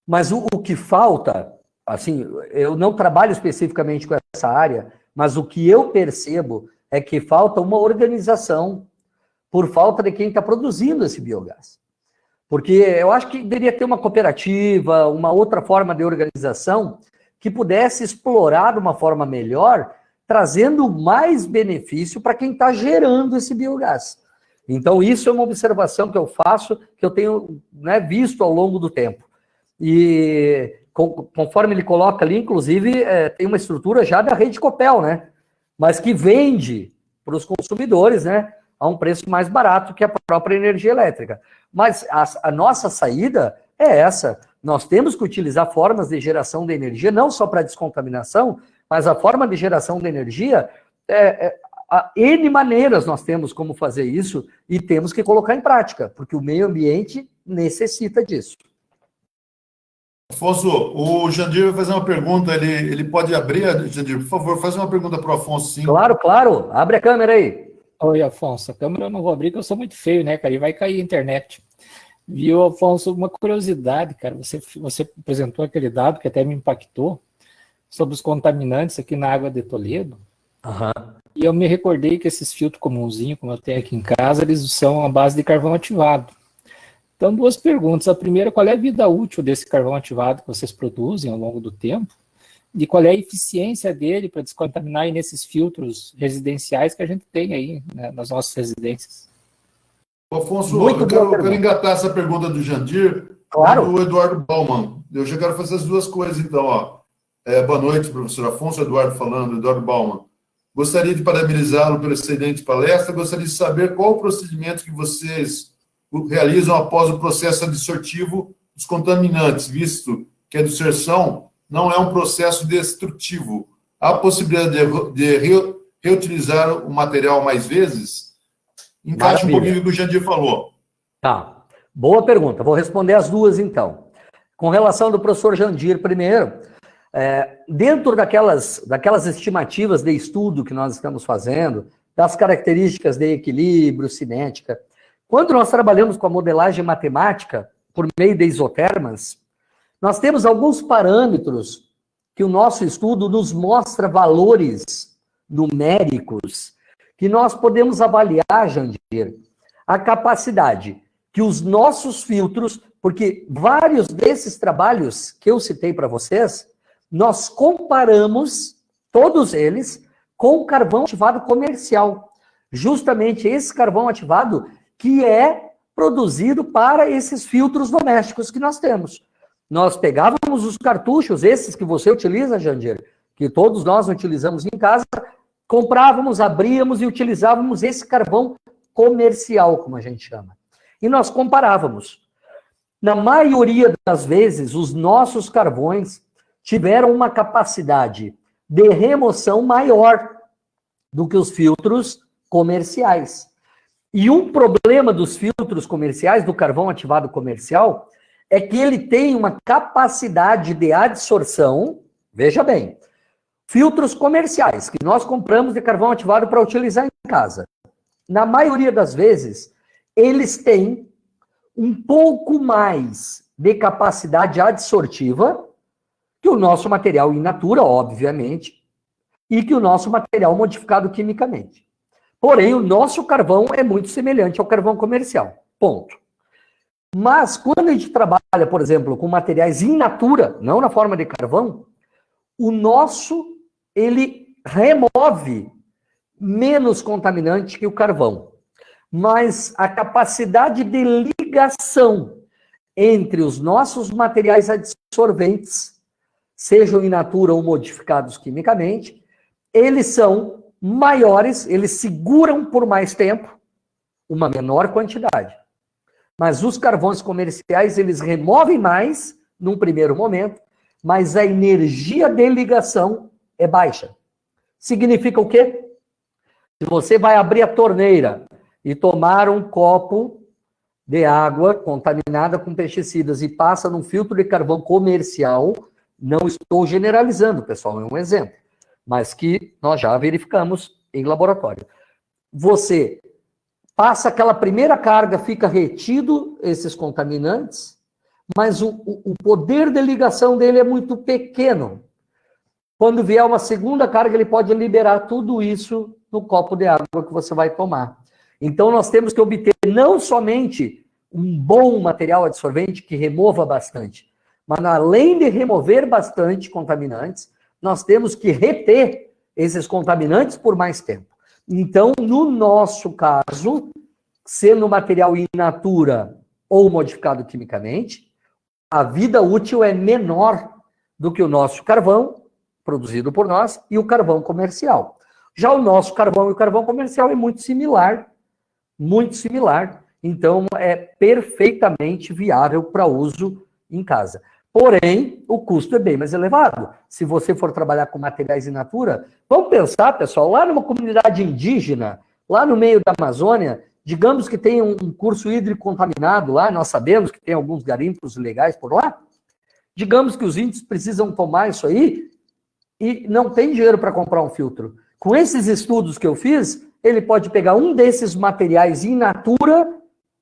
Mas o que falta, assim, eu não trabalho especificamente com essa área, mas o que eu percebo é que falta uma organização por falta de quem está produzindo esse biogás. Porque eu acho que deveria ter uma cooperativa, uma outra forma de organização que pudesse explorar de uma forma melhor, trazendo mais benefício para quem está gerando esse biogás. Então, isso é uma observação que eu faço, que eu tenho, né, visto ao longo do tempo. E conforme ele coloca ali, inclusive, tem uma estrutura já da rede Copel, né? Mas que vende para os consumidores, né, a um preço mais barato que a própria energia elétrica. Mas a nossa saída é essa. Nós temos que utilizar formas de geração de energia, não só para descontaminação, mas a forma de geração de energia, N maneiras nós temos como fazer isso e temos que colocar em prática, porque o meio ambiente necessita disso. Afonso, o Jandir vai fazer uma pergunta, ele pode abrir, Jandir, por favor, faz uma pergunta para o Afonso, sim. Claro, abre a câmera aí. Oi, Afonso, a câmera eu não vou abrir, porque eu sou muito feio, né, cara, e vai cair a internet. Viu, Afonso, uma curiosidade, cara, você apresentou aquele dado que até me impactou, sobre os contaminantes aqui na água de Toledo. Uhum. E eu me recordei que esses filtros comunzinhos, como eu tenho aqui em casa, eles são à base de carvão ativado. Então, duas perguntas. A primeira, qual é a vida útil desse carvão ativado que vocês produzem ao longo do tempo? E qual é a eficiência dele para descontaminar aí nesses filtros residenciais que a gente tem aí, né, nas nossas residências? Afonso, eu quero engatar essa pergunta do Jandir, claro, do Eduardo Bauman. Eu já quero fazer as duas coisas, então, ó. Boa noite, professor Afonso. Eduardo falando, Eduardo Bauman. Gostaria de parabenizá-lo pela excelente palestra. Gostaria de saber qual o procedimento que vocês realizam após o processo adsortivo dos contaminantes, visto que a adsorção não é um processo destrutivo. Há possibilidade de reutilizar o material mais vezes? Encaixa um pouquinho o que o Jandir falou. Tá, boa pergunta. Vou responder as duas, então. Com relação do professor Jandir, primeiro, dentro daquelas estimativas de estudo que nós estamos fazendo, das características de equilíbrio, cinética, quando nós trabalhamos com a modelagem matemática, por meio de isotermas, nós temos alguns parâmetros que o nosso estudo nos mostra valores numéricos que nós podemos avaliar, Jandir, a capacidade que os nossos filtros, porque vários desses trabalhos que eu citei para vocês, nós comparamos todos eles com o carvão ativado comercial. Justamente esse carvão ativado que é produzido para esses filtros domésticos que nós temos. Nós pegávamos os cartuchos, esses que você utiliza, Jandir, que todos nós utilizamos em casa, comprávamos, abríamos e utilizávamos esse carvão comercial, como a gente chama. E nós comparávamos. Na maioria das vezes, os nossos carvões tiveram uma capacidade de remoção maior do que os filtros comerciais. E um problema dos filtros comerciais, do carvão ativado comercial, é que ele tem uma capacidade de adsorção, veja bem, filtros comerciais que nós compramos de carvão ativado para utilizar em casa. Na maioria das vezes, eles têm um pouco mais de capacidade adsortiva que o nosso material in natura, obviamente, e que o nosso material modificado quimicamente. Porém, o nosso carvão é muito semelhante ao carvão comercial. Ponto. Mas, quando a gente trabalha, por exemplo, com materiais in natura, não na forma de carvão, o nosso, ele remove menos contaminante que o carvão. Mas a capacidade de ligação entre os nossos materiais adsorventes, sejam in natura ou modificados quimicamente, eles são maiores, eles seguram por mais tempo uma menor quantidade. Mas os carvões comerciais, eles removem mais num primeiro momento, mas a energia de ligação é baixa. Significa o quê? Se você vai abrir a torneira e tomar um copo de água contaminada com pesticidas e passa num filtro de carvão comercial, não estou generalizando, pessoal, é um exemplo, mas que nós já verificamos em laboratório. Você passa aquela primeira carga, fica retido esses contaminantes, mas o poder de ligação dele é muito pequeno. Quando vier uma segunda carga, ele pode liberar tudo isso no copo de água que você vai tomar. Então, nós temos que obter não somente um bom material adsorvente que remova bastante, mas além de remover bastante contaminantes, nós temos que reter esses contaminantes por mais tempo. Então, no nosso caso, sendo material in natura ou modificado quimicamente, a vida útil é menor do que o nosso carvão, produzido por nós, e o carvão comercial. Já o nosso carvão e o carvão comercial é muito similar, então é perfeitamente viável para uso em casa. Porém, o custo é bem mais elevado. Se você for trabalhar com materiais in natura, vamos pensar, pessoal, lá numa comunidade indígena, lá no meio da Amazônia, digamos que tem um curso hídrico contaminado lá, nós sabemos que tem alguns garimpos ilegais por lá, digamos que os índios precisam tomar isso aí e não tem dinheiro para comprar um filtro. Com esses estudos que eu fiz, ele pode pegar um desses materiais in natura,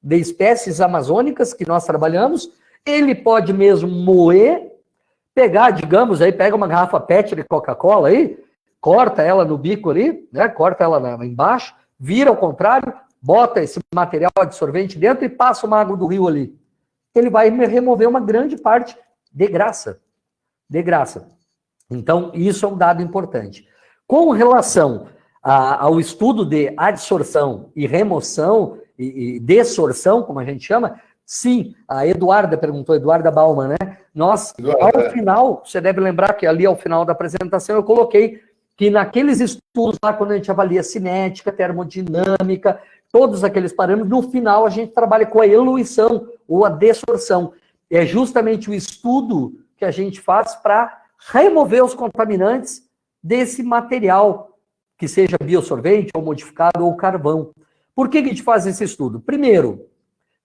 de espécies amazônicas que nós trabalhamos, ele pode mesmo moer, pegar, digamos, aí pega uma garrafa PET de Coca-Cola aí, corta ela no bico ali, né, corta ela embaixo, vira ao contrário, bota esse material adsorvente dentro e passa uma água do rio ali. Ele vai remover uma grande parte de graça. De graça. Então, isso é um dado importante. Com relação ao estudo de adsorção e remoção, e dessorção, como a gente chama, sim, a Eduarda perguntou, Eduarda Bauman, né? Nós, ao final, você deve lembrar que ali ao final da apresentação eu coloquei que naqueles estudos lá, quando a gente avalia cinética, termodinâmica, todos aqueles parâmetros, no final a gente trabalha com a eluição ou a dessorção. É justamente o estudo que a gente faz para remover os contaminantes desse material, que seja biosorvente ou modificado ou carvão. Por que a gente faz esse estudo? Primeiro,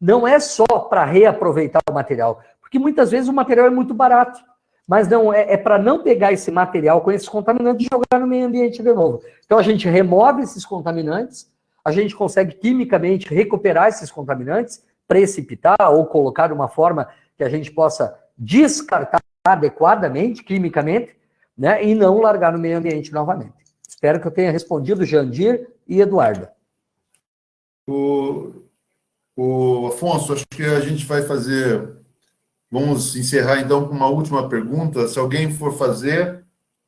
não é só para reaproveitar o material, porque muitas vezes o material é muito barato, mas não é para não pegar esse material com esses contaminantes e jogar no meio ambiente de novo. Então a gente remove esses contaminantes, a gente consegue quimicamente recuperar esses contaminantes, precipitar ou colocar de uma forma que a gente possa descartar adequadamente, quimicamente, né, e não largar no meio ambiente novamente. Espero que eu tenha respondido, Jandir e Eduarda. Afonso, acho que a gente vai fazer... Vamos encerrar, então, com uma última pergunta. Se alguém for fazer,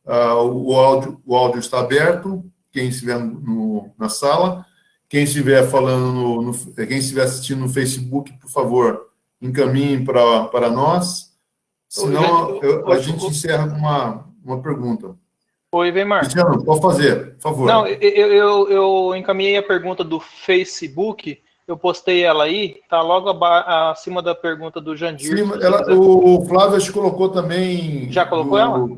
o áudio está aberto, quem estiver na sala. Quem estiver falando, quem estiver assistindo no Facebook, por favor, encaminhem para nós. Senão, a gente encerra com uma pergunta. Oi, Weimar. Cristiano, pode fazer, por favor. Não, eu encaminhei a pergunta do Facebook, eu postei ela aí, tá logo acima da pergunta do Jandir. Sim, o Flávio te colocou também... Já colocou ela?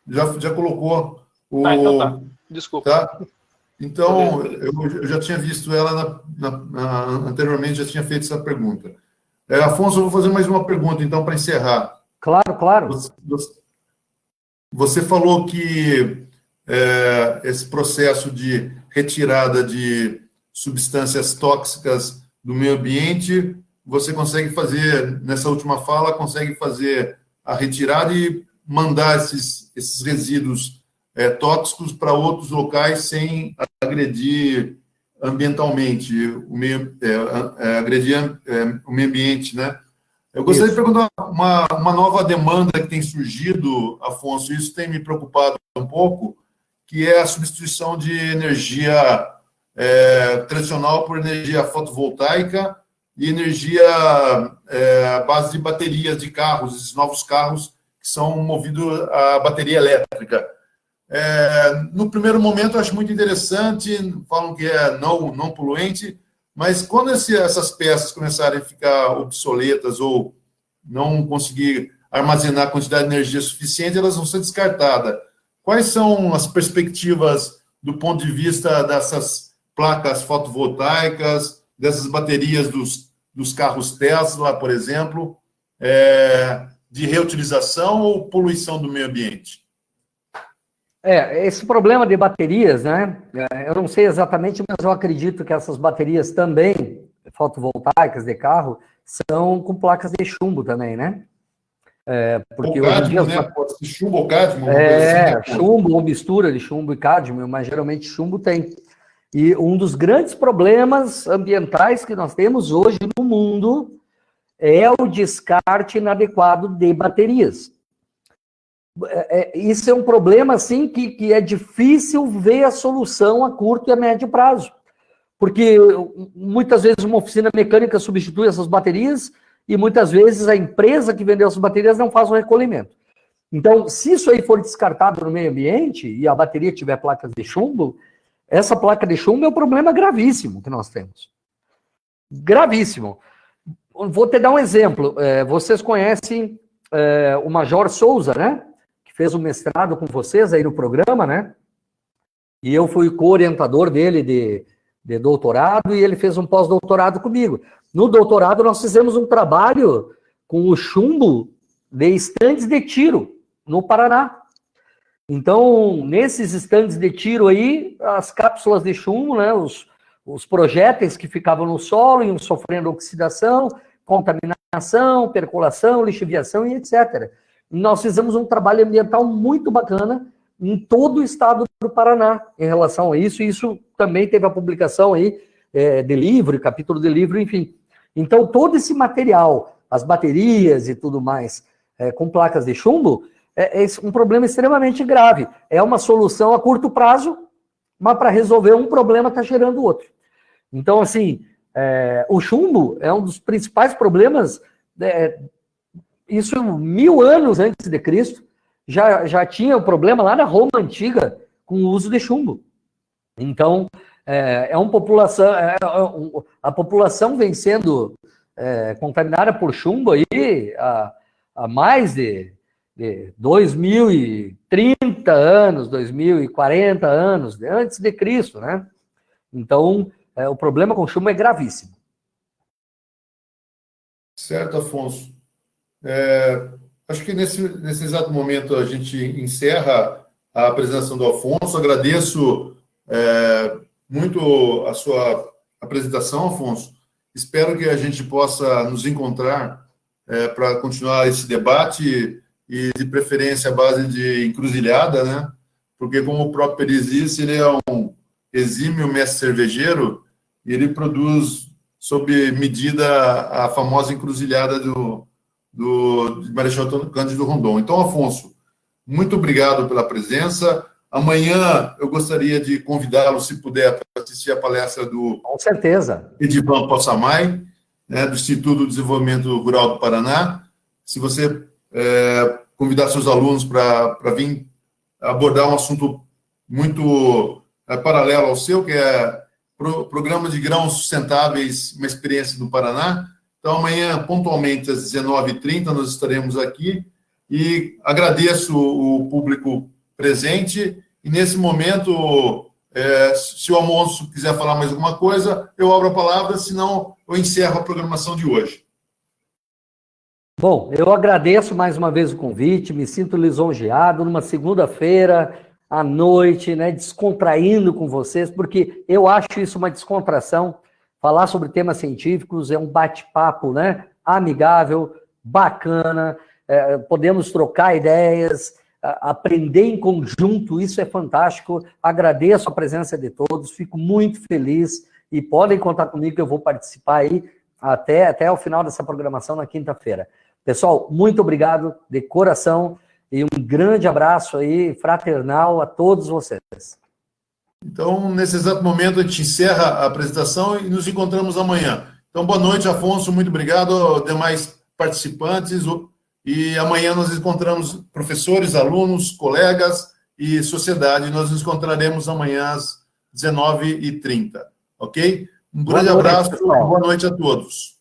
Já colocou. Então tá, desculpa. Tá? Então, eu já tinha visto ela anteriormente, já tinha feito essa pergunta. Afonso, eu vou fazer mais uma pergunta, então, para encerrar. Claro. Você falou que esse processo de retirada de substâncias tóxicas do meio ambiente, você consegue fazer, nessa última fala, consegue fazer a retirada e mandar esses resíduos tóxicos para outros locais sem agredir ambientalmente, agredir o meio ambiente, né? Eu gostaria de perguntar uma nova demanda que tem surgido, Afonso, isso tem me preocupado um pouco, que é a substituição de energia tradicional por energia fotovoltaica e energia à base de baterias de carros, esses novos carros que são movidos a bateria elétrica. No primeiro momento, eu acho muito interessante, falam que é não poluente, mas quando essas peças começarem a ficar obsoletas ou não conseguir armazenar a quantidade de energia suficiente, elas vão ser descartadas. Quais são as perspectivas do ponto de vista dessas placas fotovoltaicas, dessas baterias dos carros Tesla, por exemplo, de reutilização ou poluição do meio ambiente? Esse problema de baterias, né? Eu não sei exatamente, mas eu acredito que essas baterias também, fotovoltaicas de carro, são com placas de chumbo também, né? Porque O hoje em dia... cádmio, né? Pode ser chumbo ou cádmio, uma coisa assim, né? chumbo ou mistura de chumbo e cádmio, mas geralmente chumbo tem. E um dos grandes problemas ambientais que nós temos hoje no mundo é o descarte inadequado de baterias. Isso é um problema, assim, que é difícil ver a solução a curto e a médio prazo. Porque muitas vezes uma oficina mecânica substitui essas baterias e muitas vezes a empresa que vendeu essas baterias não faz o recolhimento. Então, se isso aí for descartado no meio ambiente e a bateria tiver placas de chumbo, essa placa de chumbo é um problema gravíssimo que nós temos. Gravíssimo. Vou te dar um exemplo. Vocês conhecem o Major Souza, né? Que fez um mestrado com vocês aí no programa, né? E eu fui co-orientador dele de doutorado e ele fez um pós-doutorado comigo. No doutorado, nós fizemos um trabalho com o chumbo de estandes de tiro no Paraná. Então, nesses estandes de tiro aí, as cápsulas de chumbo, né, os projéteis que ficavam no solo, iam sofrendo oxidação, contaminação, percolação, lixiviação e etc. E nós fizemos um trabalho ambiental muito bacana em todo o estado do Paraná em relação a isso, e isso também teve a publicação aí de livro, capítulo de livro, enfim. Então, todo esse material, as baterias e tudo mais, com placas de chumbo, é um problema extremamente grave. É uma solução a curto prazo, mas para resolver um problema está gerando outro. Então, assim, o chumbo é um dos principais problemas, isso 1000 anos antes de Cristo, já tinha o problema lá na Roma Antiga com o uso de chumbo. Então, a população vem sendo contaminada por chumbo aí há mais de 2030 anos, 2040 anos, antes de Cristo, né? Então, o problema com chumbo é gravíssimo. Certo, Afonso. Acho que nesse exato momento a gente encerra a apresentação do Afonso. Agradeço muito a sua apresentação, Afonso. Espero que a gente possa nos encontrar para continuar esse debate e, de preferência, à base de encruzilhada, né? Porque, como o próprio Peris disse, ele é um exímio mestre cervejeiro e ele produz, sob medida, a famosa encruzilhada de Marechal Cândido Rondon. Então, Afonso, muito obrigado pela presença. Amanhã eu gostaria de convidá-lo, se puder, para assistir a palestra do... Com certeza. Edivan Possamay, né, do Instituto de Desenvolvimento Rural do Paraná. Se você convidar seus alunos para vir abordar um assunto muito paralelo ao seu, que é Programa de Grãos Sustentáveis, uma experiência do Paraná. Então, amanhã, pontualmente, às 19h30, nós estaremos aqui e agradeço o público presente. E, nesse momento, se o Afonso quiser falar mais alguma coisa, eu abro a palavra, senão eu encerro a programação de hoje. Bom, eu agradeço mais uma vez o convite, me sinto lisonjeado numa segunda-feira à noite, né, descontraindo com vocês, porque eu acho isso uma descontração. Falar sobre temas científicos é um bate-papo, né, amigável, bacana, podemos trocar ideias, aprender em conjunto, isso é fantástico. Agradeço a presença de todos, fico muito feliz e podem contar comigo que eu vou participar aí até o final dessa programação na quinta-feira. Pessoal, muito obrigado de coração e um grande abraço aí, fraternal a todos vocês. Então, nesse exato momento, a gente encerra a apresentação e nos encontramos amanhã. Então, boa noite, Afonso, muito obrigado aos demais participantes. E amanhã nós encontramos professores, alunos, colegas e sociedade. Nós nos encontraremos amanhã às 19h30, ok? Um grande abraço, boa noite a todos.